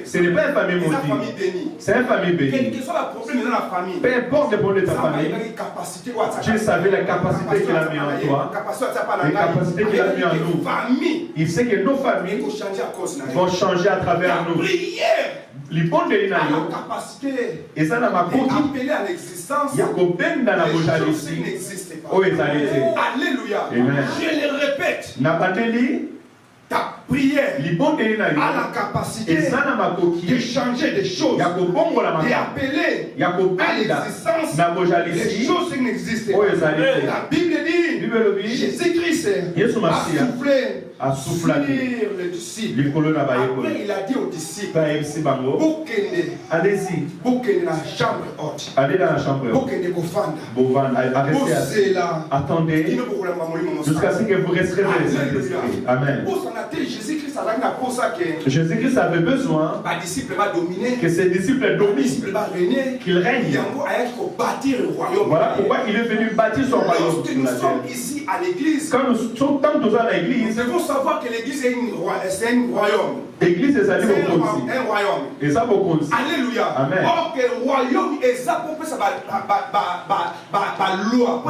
ce n'est pas une famille maudite. C'est une famille bénie. Quel que soit le problème dans la famille, Peu importe le problème de ta famille, Dieu savait la capacité qu'il a mis en toi, les capacités qu'il a mis en nous. Il sait que nos familles vont changer à travers nous. Les bonnes de l'inayo, et ça n'a pas compris. Il y a combien dans la bouche ici. Oh, Alléluia. Je le répète. Ta prière a la capacité de changer des choses, d'appeler à l'existence des choses qui n'existent pas. La Bible dit, Jésus-Christ a soufflé sur les disciples. Après, il a dit aux disciples, allez-y, allez dans la chambre haute. Attendez jusqu'à ce que vous resterez dans le Saint-Esprit. Amen. Jésus-Christ avait besoin que ses disciples dominent, qu'ils règnent. Voilà pourquoi il est venu bâtir son royaume. Lorsque nous sommes ici à l'église, quand nous sommes à l'église, nous devons savoir que l'église est un royaume. L'église est un royaume. Et ça beaucoup. Alléluia. Amen. Or que le royaume est ça pour que ça va loi.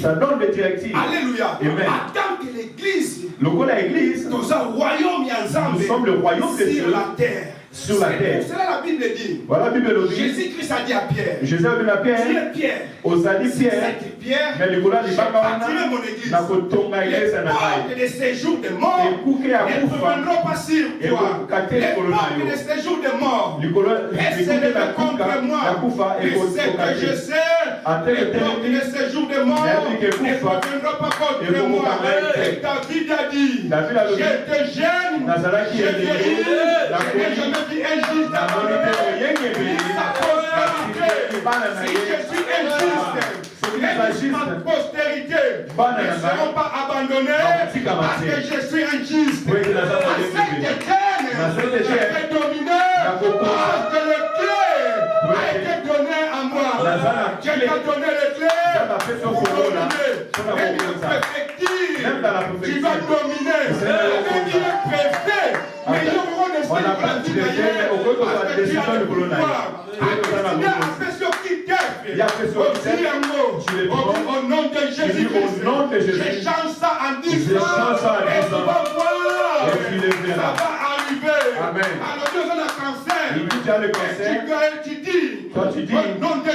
Ça donne des directives. Alléluia. Amen. Attends que l'église, nous sommes le royaume de Dieu sur la terre. Sur la terre. C'est là la Bible dit. Voilà la Bible dit. Jésus-Christ a dit à Pierre. Jésus a dit à Pierre. Tu es Pierre. Aux alliés Pierre. Mais le gouvernement dit pas mon église. Les portes de séjour de mort ne reviendront pas sur toi. Les portes de séjour de mort ne s'élèveront contre moi. Et c'est que je sais. Les portes de séjour de mort ne reviendront pas contre moi. Et David a dit, j'étais jeune, j'étais riche, je n'ai jamais vu un juge dans mon église. Si je suis injuste, ma postérité ne seront pas abandonnés parce que je suis un juste. Ma Sainte Étienne, je vais dominer parce que le clé a été donné à moi. Je t'ai donné les clés pour dominer. Même dans la préfecture, tu vas dominer. Même il est préfet, mais ils auront des parce que tu as le pouvoir. Au nom de Jésus-Christ, je change ça en 10 ans et tu vas voir, ça va arriver. Alors Dieu a le cancer, tu dis, au nom de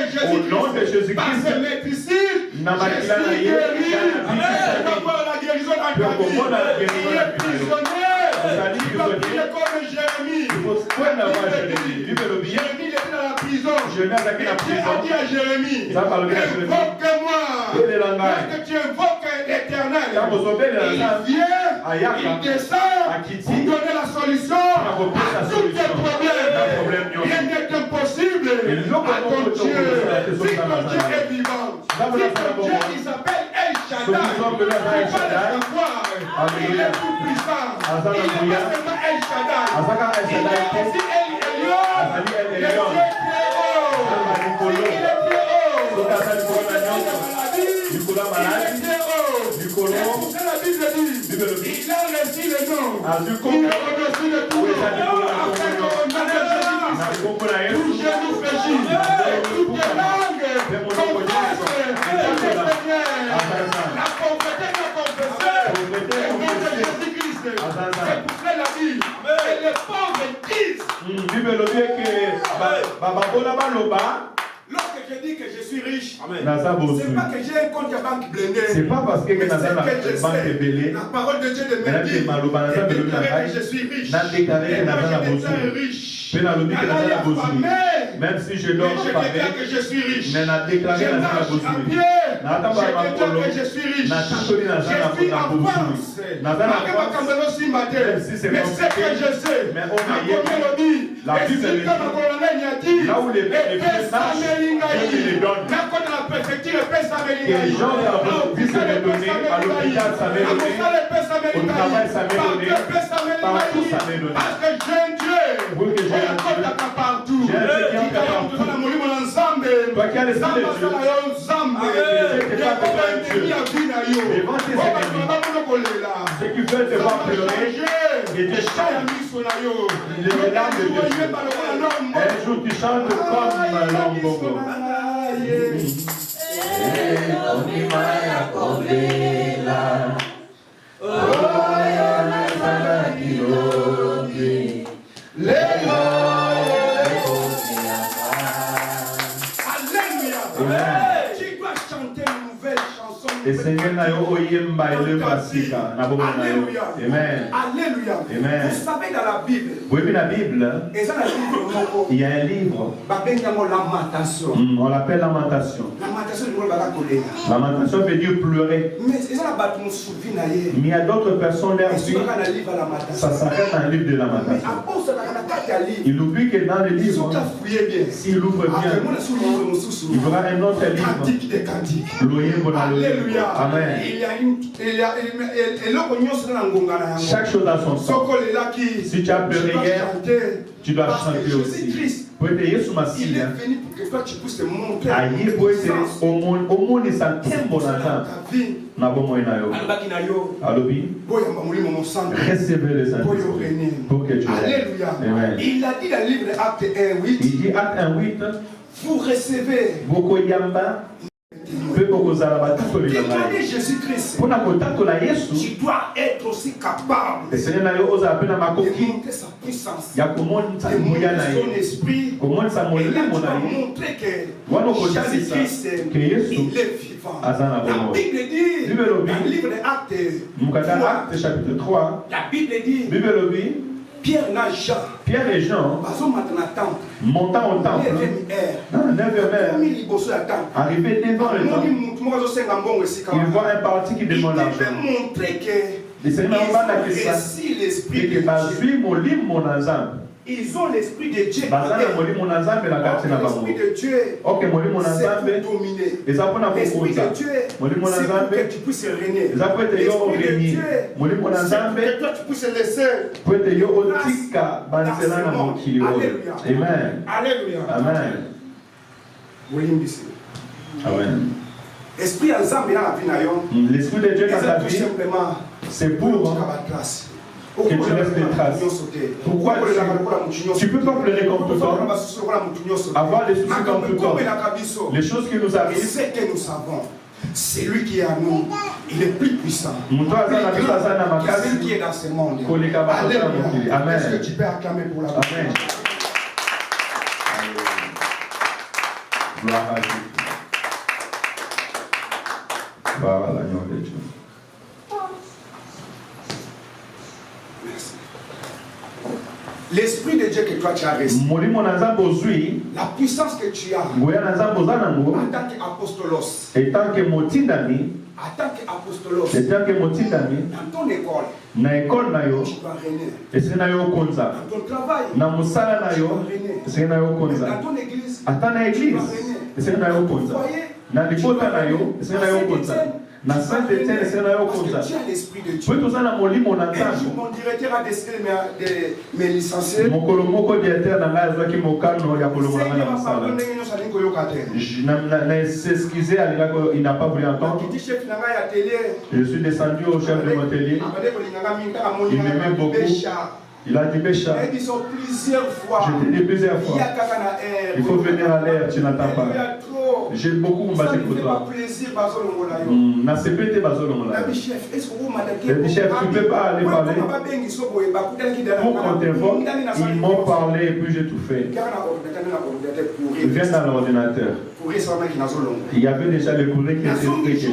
Jésus-Christ, par ce médecine, je suis guéri, je vais voir la guérison dans ta vie. Il est prisonnier, tu vas prier comme Jérémie. Jérémie était dans la prison. Et Dieu a dit à Jérémie, invoque-moi. Lorsque tu invoques l'Éternel, il vient, il descend pour donner la solution à tous tes problèmes. Rien n'est impossible à ton Dieu. Si ton Dieu est vivant, si ton Dieu il s'appelle El Shaddai, il va le savoir. Il est tout puissant. Il n'est pas seulement El Shaddai. Il est aussi El Elyon. Le Dieu très haut. Il est très haut. Il est très haut. C'est la Bible dit, il a reçu le nom. Il a reçu le tout. Après qu'on a tout genou fléchi, toutes les langues confessent le Seigneur. La confesser, au nom de Jésus-Christ. C'est pour cela la Bible. Et les pauvres disent. Lorsque je dis que je suis riche, c'est pas que j'ai un compte à banque blindé. C'est pas parce que la banque est belée. La parole de Dieu de me dit que je suis riche. Et moi je déclare riche. Même si je dors pas, je déclare que je suis riche. Je marche à pied. Je déclare que je suis riche. Je suis en France. Mais c'est que je sais. La Bible dit, là où les gens puissent se donner à l'hôpital, ça m'est donné, au travail, ça m'est donné, partout, ça m'est donné. Parce que j'ai un Dieu. Oui, que j'ai un Dieu. J'ai un Dieu qui est partout. Toi qui as l'esprit de Dieu, devant tes ennemis, ce qui veut te voir pleurer, et te chanter, les larmes de Dieu. Un jour tu chantes comme l'homme bongo. Et Seigneur, Alléluia. Amen. Alléluia. Amen. Vous savez dans la Bible, oui, mais la Bible, il y a un livre. On l'appelle lamentation. Lamentation veut dire pleurer. Mais il y a d'autres personnes leur vie, ça s'arrête dans le livre de lamentation. Il oublie que dans le livre, s'il ouvre bien, il y aura un autre livre. Alléluia. Amen. Chaque chose a son sens. Si tu as pleuré hier, tu dois chanter aussi. Pour être Yesu Masih, il est venu pour que toi tu puisses te montrer. Recevez le Saint-Esprit pour que tu aies. Alléluia. Il a dit dans le livre de Acte 1:8. Il dit Acte 1:8. Vous recevez. Déclarer Jésus-Christ. Tu dois être aussi capable de monter sa puissance, de monter son esprit. Et là, tu vas montrer que Jésus-Christ, il est vivant. La Bible dit, dans le livre de Actes, chapitre 3, la Bible dit, Pierre et Jean montant au temple, dans le 9e arrivé devant le temple, il voit un parti qui demande l'argent. Et c'est normal que ça, et que mon lim mon ensemble. ils ont l'esprit de Dieu. L'esprit de Dieu, c'est pour dominer. L'esprit de Dieu, c'est pour que tu puisses régner. L'esprit de Dieu, c'est pour que toi tu puisses laisser. Alléluia. Amen. Alléluia. Amen. Amen. L'esprit de Dieu dans ta vie, c'est pour que tu laisses des traces. Pourquoi tu ne peux pas pleurer comme tout le temps, avoir des soucis comme tout le temps. Les choses qui nous arrivent, c'est que nous savons. C'est lui qui est à nous, il est plus puissant. Que celui qui est dans ce monde. Alléluia. Amen. Est-ce que tu peux acclamer pour la Amen. Gloire à Dieu. Gloire à l'agneau de Dieu. L'esprit de Dieu que toi tu as reçu, la puissance que tu as en tant qu'apostolos, en tant qu'apostolos, dans ton école, tu dois régner. Dans ton travail, tu dois régner. Dans ton église, tu dois régner. Dans ton foyer, tu dois régner. Na Saint-Étienne, c'est là où parce que tu as l'esprit de Dieu. Un jour, mon directeur a décidé de me licencier. Mon directeur n'a pas dit qu'il m'a s'excuser, il n'a pas voulu entendre. Je suis descendu au chef de mon atelier. Il m'aimait beaucoup. Il a dit Bécha. Je t'ai dit plusieurs fois. Il faut venir à l'air, tu n'attends pas. J'ai beaucoup battu pour toi. N'a c'est pété bazolongola. Le chef, tu ne peux pas aller parler. Pour qu'on t'invoque, ils m'ont parlé et puis j'ai tout fait. Viens dans l'ordinateur. Il y avait déjà le courrier qui était pris.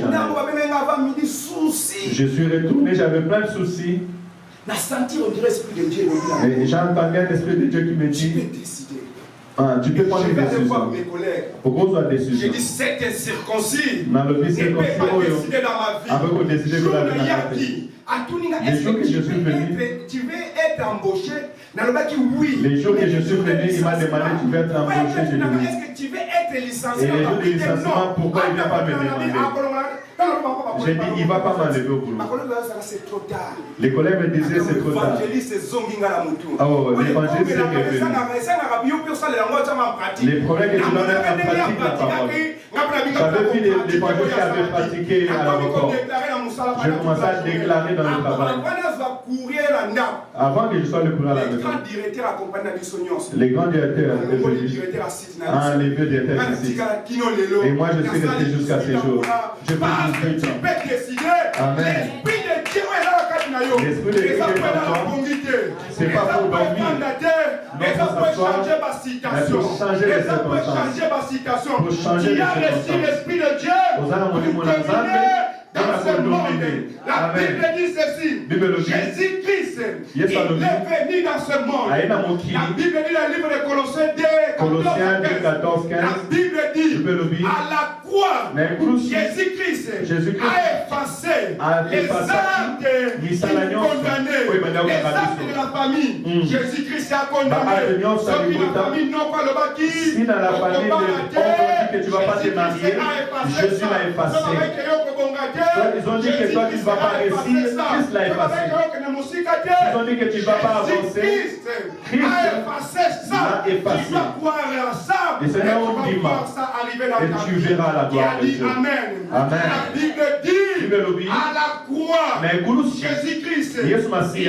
Je suis retourné, j'avais plein de soucis. Et j'entendais l'esprit de Dieu qui me dit, tu peux prendre une décision. Pourquoi tu as décision? J'ai dit, c'est incirconcis. Dans le pays circoncis, décidé dans ma vie. avec vous décidez de la vie. Les jours que je suis venu, tu veux être embauché? Les jours que je suis venu, il m'a demandé, tu veux être embauché? J'ai dit oui. Est-ce que tu veux être licencié? Et les jours de licenciement, pourquoi il ne vient pas me demander? J'ai dit, il ne va pas m'enlever au boulot. Les collègues me disaient, c'est trop tard. Oh, l'évangile, c'est revenu. Les problèmes que tu dois mettre en pratique la parole. J'avais vu l'évangile qui avait pratiqué à l'aéroport. Je commençais à déclarer dans le travail. Avant que je sois le courant à la maison, les grands directeurs, les vieux directeurs ici. Et moi, je suis resté jusqu'à ces jours. Je peux 18 ans. Amen. L'esprit de Dieu est en toi. C'est pas pour dormir. Mais pour s'asseoir, mais pour changer les circonstances. Pour changer les circonstances. Aux âmes, mon ensemble. Dans ce monde, la Bible dit ceci. Jésus-Christ, il est venu dans ce monde. La Bible dit dans le livre de Colossiens 2:14-15. La Bible dit à la croix, Jésus-Christ a effacé les actes qui condamnaient, les actes de la famille. Jésus-Christ a condamné. Ceux qui la famille n'ont pas le bâti. Si dans la famille, on dit que tu ne vas pas te marier, Jésus l'a effacé. Ils ont dit que toi tu ne vas pas réussir, Christ l'a effacé. Ils ont dit que tu ne vas pas avancer, Christ l'a effacé. Et c'est là où tu vas, et tu verras la gloire de Dieu. Amen. Amen. La Bible dit à la croix, Jésus-Christ, il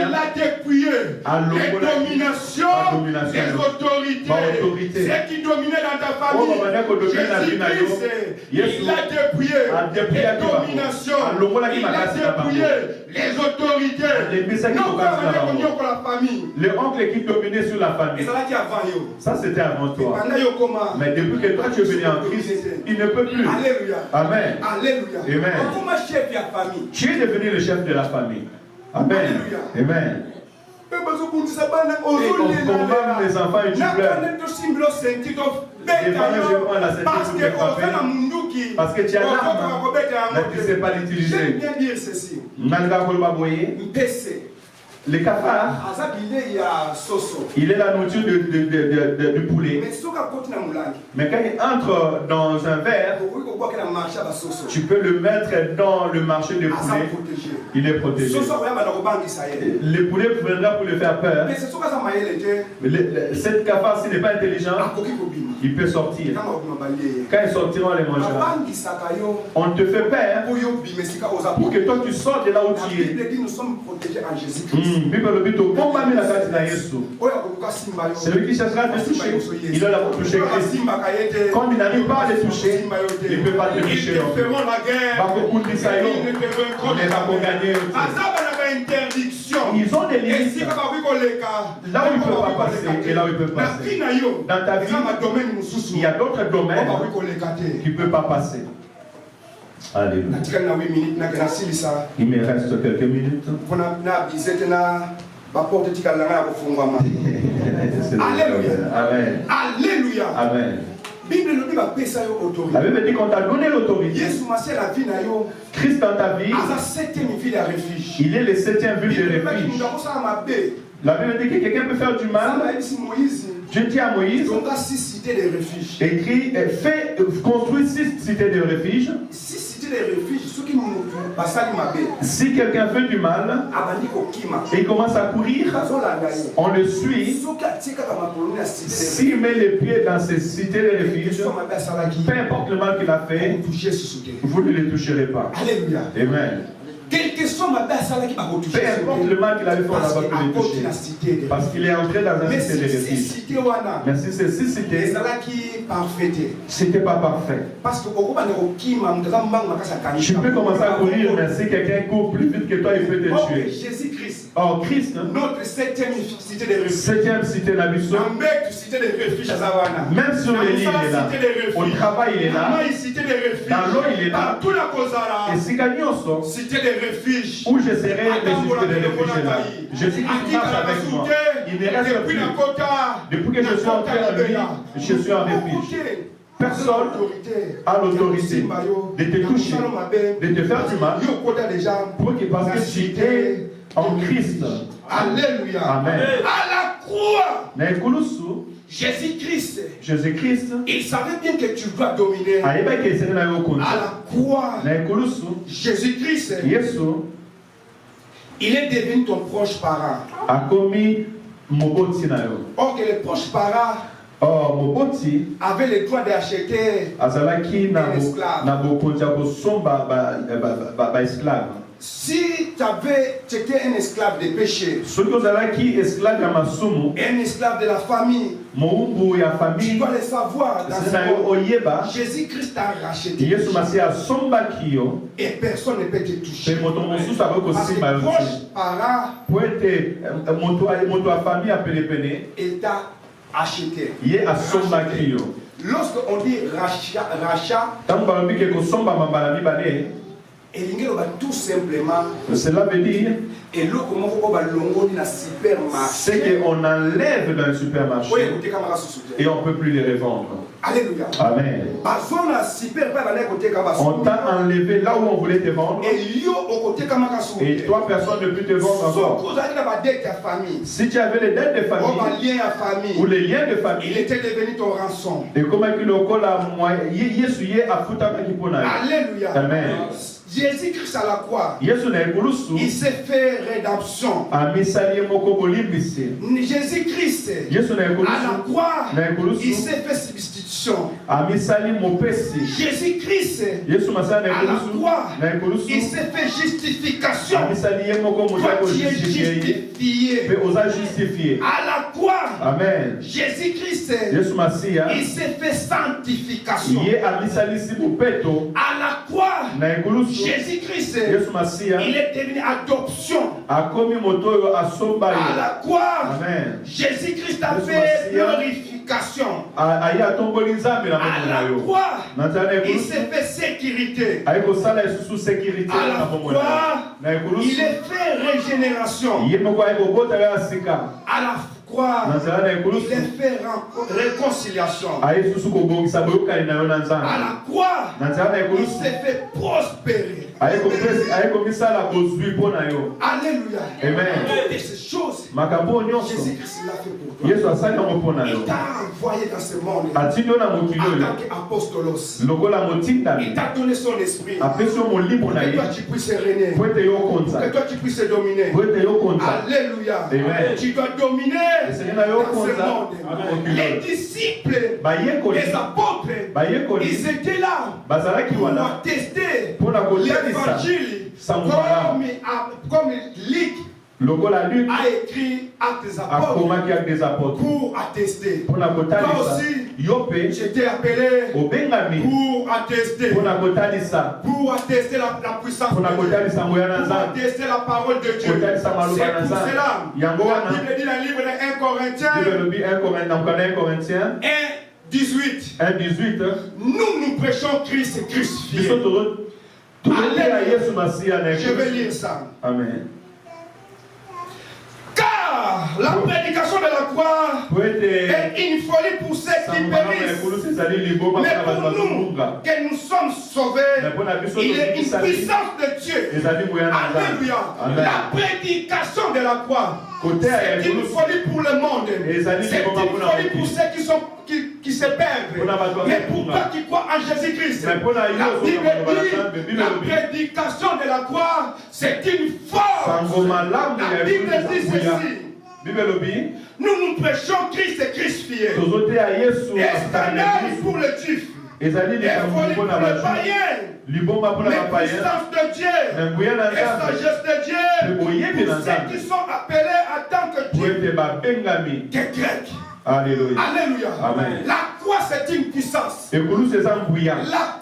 a dépouillé les dominations, les autorités, ceux qui dominaient dans ta famille. Jésus-Christ, il a dépouillé les dominations. Il a dépouillé les autorités. Non pas la famille. Le oncle qui dominait sur la famille. Ça c'était avant toi. Mais depuis que toi tu es venu en Christ, il ne peut plus. Alléluia. Amen. Alléluia. Amen. Tu es devenu le chef de la famille. Amen. Alléluia. Amen. Et on combat les enfants et tu pleures. Parce que tu as l'arme, mais tu ne sais pas l'utiliser. J'aime bien dire ceci. Les cafards, il est la nourriture du poulet. Mais quand il entre dans un verre, tu peux le mettre dans le marché de poulet. Il est protégé. Le poulet viendra pour le faire peur. Cette cafard, s'il n'est pas intelligent, il peut sortir. Quand il sortira, on les mangera. On te fait peur pour que toi tu sortes de là où tu es. Nous sommes protégés en Jésus-Christ. Celui qui cherchera à te toucher, il doit d'abord toucher Christ. Comme il n'arrive pas à les toucher, il ne peut pas te toucher. Ils te feront la guerre. Ils ne te vaincront jamais. Ils ont des limites. Là où ils ne peuvent pas passer et là où ils peuvent passer. Dans ta vie, il y a d'autres domaines qui ne peuvent pas passer. Alléluia. Il me reste quelques minutes. Alléluia. Amen. Alléluia. Amen. La Bible dit qu'on t'a donné l'autorité. Christ dans ta vie, il est le 7e ville de refuge. La Bible dit que quelqu'un peut faire du mal. Dieu dit à Moïse, écrit, fais construire 6 cités de refuge. Si quelqu'un fait du mal et il commence à courir, on le suit. S'il met les pieds dans ces cités de refuge, peu importe le mal qu'il a fait, vous ne le toucherez pas. Alléluia. Amen. Quel que soit ma base, ça qui va vous toucher. Peu importe le mal qu'il avait fait, on va pas le toucher. Parce qu'il est entré dans un cité de refuge. Mais si ces 6 cités, c'était pas parfait. Parce que tu peux commencer à courir, mais si quelqu'un court plus vite que toi, il peut te tuer. Jésus-Christ, or Christ, notre 7e cité de refuge. 7e cité d'Abisso, même sur les lignes, il est là. Au travail, il est là. Dans l'eau, il est là. Et si gagnons ça, où je serai, les cités de refuge là. Jésus-Christ marche avec moi. Il ne reste plus. Depuis que je suis entré en lui, je suis en refuge. Personne a l'autorité de te toucher, de te faire du mal, pour que parce que tu es en Christ. Alléluia. Amen. À la croix, Jésus-Christ, il savait bien que tu vas dominer. À la croix, Jésus-Christ, il est devenu ton proche parent. Or que les proches parents avait le droit d'acheter un esclave. Si tu étais un esclave de péché, un esclave de la famille, tu dois le savoir. Jésus-Christ t'a racheté. Et personne ne peut te toucher. Parce que proche parent, il t'a acheté. Lorsqu'on dit rachat, tout simplement, cela veut dire c'est qu'on enlève dans le supermarché et on ne peut plus les revendre. Alléluia. Amen. On t'a enlevé là où on voulait te vendre et toi personne ne peut te vendre encore. Si tu avais les dettes de famille ou les liens de famille, il était devenu ton rançon. Et comment Alléluia. Amen. Jésus-Christ à la croix, il s'est fait rédemption. Jésus-Christ à la croix, il s'est fait substitution. Jésus-Christ à la croix, il s'est fait justification. Toi, tu es justifié. À la croix, Amen. Jésus-Christ, il s'est fait sanctification. À la croix, Jésus-Christ, il est devenu adoption. À la croix, Jésus-Christ a fait glorification. À la croix, il s'est fait sécurité. À la croix, il est fait régénération. À la croix, il est fait réconciliation. À la croix, il s'est fait prospérer. Alléluia. Amen. Toutes ces choses, Jésus-Christ l'a fait pour toi. Il t'a envoyé dans ce monde en tant qu'apostolos. Il t'a donné son esprit pour que toi tu puisses régner, pour que toi tu puisses dominer. Alléluia. Tu dois dominer dans ce monde. Les disciples, les apôtres, ils étaient là pour attester l'évangile comme Luc a écrit Actes des Apôtres pour attester. Toi aussi, j'étais appelé pour attester. Pour attester la puissance de Dieu. Pour attester la parole de Dieu. C'est pour cela. La Bible dit dans le livre de 1 Corinthiens 1:18. Nous prêchons Christ crucifié. Alléluia. Je vais lire ça. Amen. Car la prédication de la croix est une folie pour ceux qui périssent. Mais pour nous, que nous sommes sauvés, il est une puissance de Dieu. Alléluia. La prédication de la croix, c'est une folie pour le monde. C'est une folie pour ceux qui se perdent. Mais pour toi qui crois en Jésus-Christ, la Bible dit la prédication de la croix, c'est une force. La Bible dit ceci. Nous prêchons Christ crucifié. Et scandale pour le juif. Et folie pour le païen. Mais puissance de Dieu. Et sagesse de Dieu. Pour ceux qui sont appelés en tant que Dieu. Des Grecs. Alléluia. Alléluia. Amen. La croix c'est une puissance. La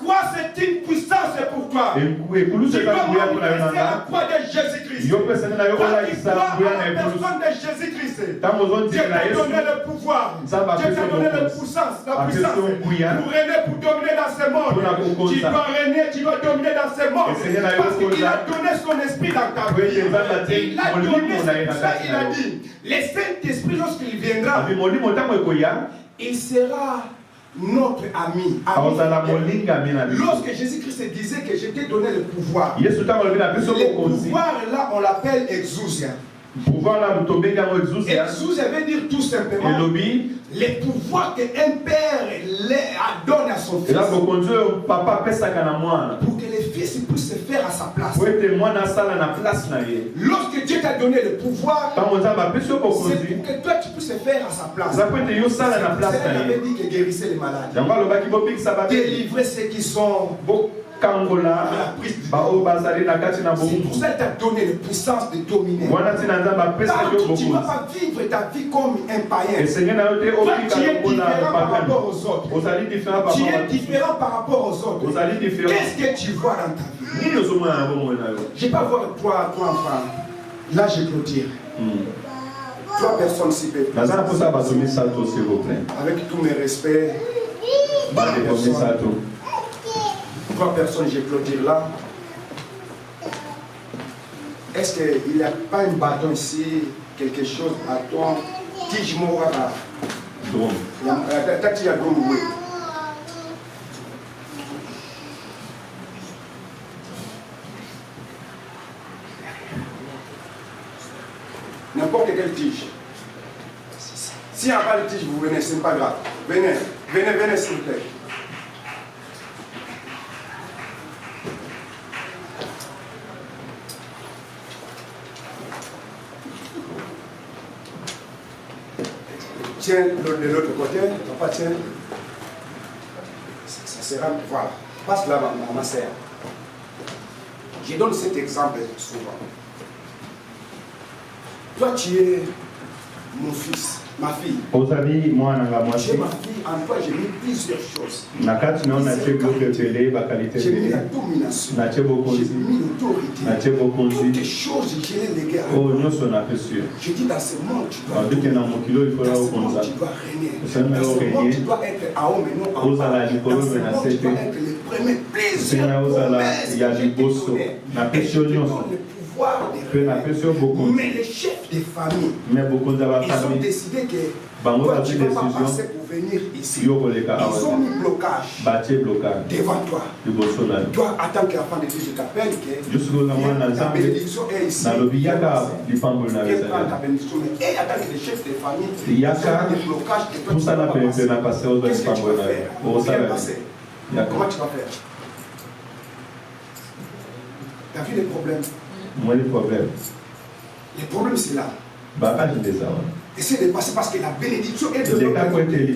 croix c'est une puissance pour toi. Tu dois manifester la croix de Jésus-Christ. Toi qui crois à la personne de Jésus-Christ, Dieu t'a donné le pouvoir. Dieu t'a donné la puissance pour régner, pour dominer dans ce monde. Tu dois régner, tu dois dominer dans ce monde. Parce qu'il a donné son esprit dans ta vie. Il a donné, c'est pour ça qu'il a dit, le Saint-Esprit lorsqu'il viendra, il sera notre ami. Lorsque Jésus-Christ disait que je t'ai donné le pouvoir, le pouvoir là on l'appelle exousia. Exousia veut dire tout simplement les pouvoirs qu'un père donne à son fils. Pour que les fils puissent se faire à sa place. Lorsque Dieu t'a donné le pouvoir, c'est pour que toi tu puisses se faire à sa place. Il avait dit que guérissait les malades. Délivrer ceux qui sont c'est pour ça qu'il t'a donné la puissance de dominer. Tu ne vas pas vivre ta vie comme un païen. Toi, tu es différent par rapport aux autres. Tu es différent par rapport aux autres. Qu'est-ce que tu vois dans ta vie? Je ne vais pas voir toi enfant. Là, je clôture. 3 personnes s'y peuvent. Avec tous mes respects. 3 personnes, je clôture là. Est-ce qu'il n'y a pas un bâton ici, quelque chose, bâton, tige moi là? N'importe quelle tige. S'il n'y a pas de tige, vous venez, ce n'est pas grave. Venez s'il vous plaît. Tiens de l'autre côté, papa tiens. Ça sera, voilà. Passe là, ma sœur. Je donne cet exemple souvent. Toi, tu es mon fils, ma fille. Tu es ma fille, en toi, j'ai mis plusieurs choses. J'ai mis la domination. J'ai mis l'autorité. Toutes les choses, je les lègue. Je dis dans ce monde, tu dois régner. Dans ce monde, tu dois être à haut, mais non à bas. Dans ce monde, tu dois être le premier plaisir. Je te donne le pouvoir de régner. Mais le chef des familles. Mais beaucoup de Ils ont décidé que toi, tu ne vas pas passer pour venir ici. Ils ont mis blocage devant toi. Toi, attends que la fin de Dieu t'appelle, que ta bénédiction est ici. Qu'elle prend ta bénédiction. Et attends que les chefs de famille ont des blocages que toi, tu ne vas pas passer. Qu'est-ce que tu vas faire? Comment tu vas faire? Tu as vu les problèmes? Moi, les problèmes. Les problèmes, c'est là. Essaye de passer parce que la bénédiction est de l'autre côté.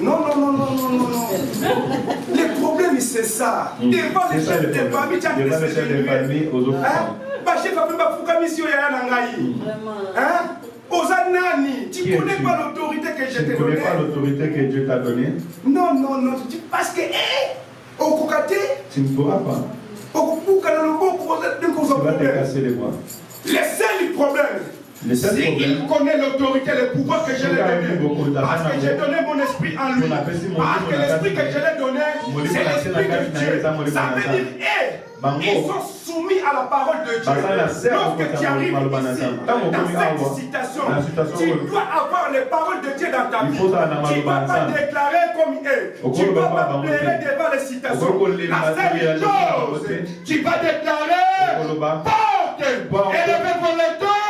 Non. Les problèmes, c'est ça. Devant les chefs de famille, tu as des tu connais pas l'autorité que je t'ai donnée. Tu connais pas l'autorité que Dieu t'a donnée. Non. Parce que, au Kokate, tu ne pourras pas. Tu vas te casser les bras. Le seul problème, c'est qu'il connaît l'autorité, le pouvoir que je lui ai donné. Parce que j'ai donné mon esprit en lui. Parce que l'esprit que je lui ai donné, c'est l'esprit de Dieu. Ça veut dire, ils sont soumis à la parole de Dieu. Lorsque tu arrives ici, dans cette citation, tu dois avoir les paroles de Dieu dans ta vie. Tu ne vas pas déclarer comme eux. Tu ne vas pas pleurer devant les citations. La seule chose, tu vas déclarer porte, élevez vos letons.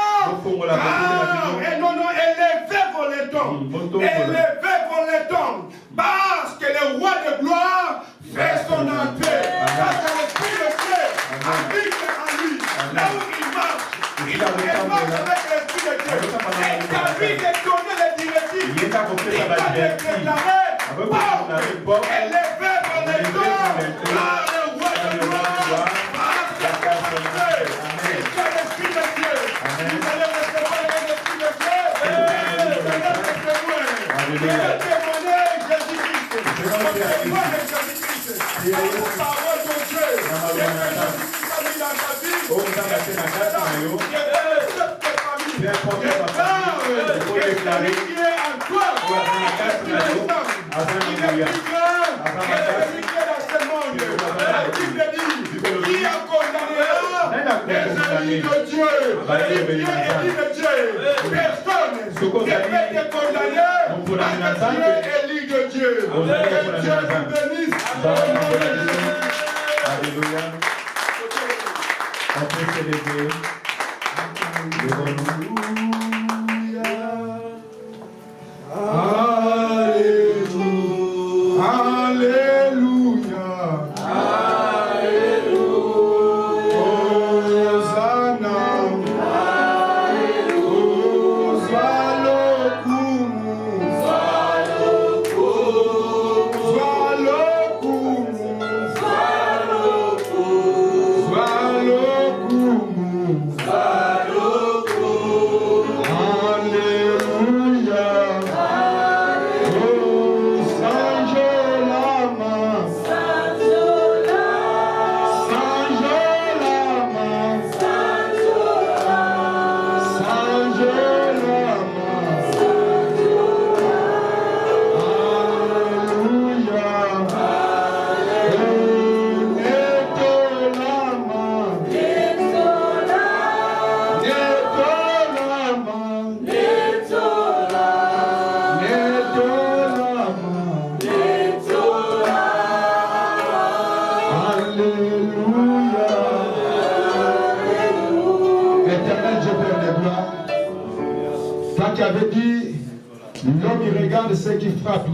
Non, élevez vos letons. Élevez vos letons. Parce que le roi de gloire fait son entrée. Parce que l'esprit de Dieu habite en lui. Là où il marche, il marche avec l'esprit de Dieu. Et il a lui de donner les directives. Il va déclarer porte, élevez vos letons. Par le roi de gloire. Parce que l'esprit de Dieu. Vous allez recevoir l'esprit de Dieu. Vous allez témoigner Jésus-Christ. Vous allez témoigner Jésus-Christ. La parole de Dieu. Jésus-Christ a mis dans ta vie. Qui est en toi. Il est plus grand. Dans ce monde. La Bible dit, qui a condamné les ennemis de Dieu. Les ennemis de Dieu. Personne ne peut te condamner parce que tu es élu de Dieu. Que Dieu vous bénisse. Alléluia. On peut célébrer.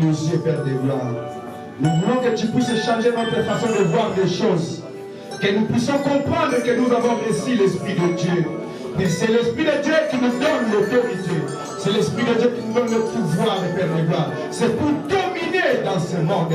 Les yeux, Père de gloire. Nous voulons que tu puisses changer notre façon de voir les choses. Que nous puissions comprendre que nous avons reçu l'Esprit de Dieu. Et c'est l'Esprit de Dieu qui nous donne l'autorité. C'est l'Esprit de Dieu qui nous donne le pouvoir, Père de gloire. C'est pour dominer dans ce monde.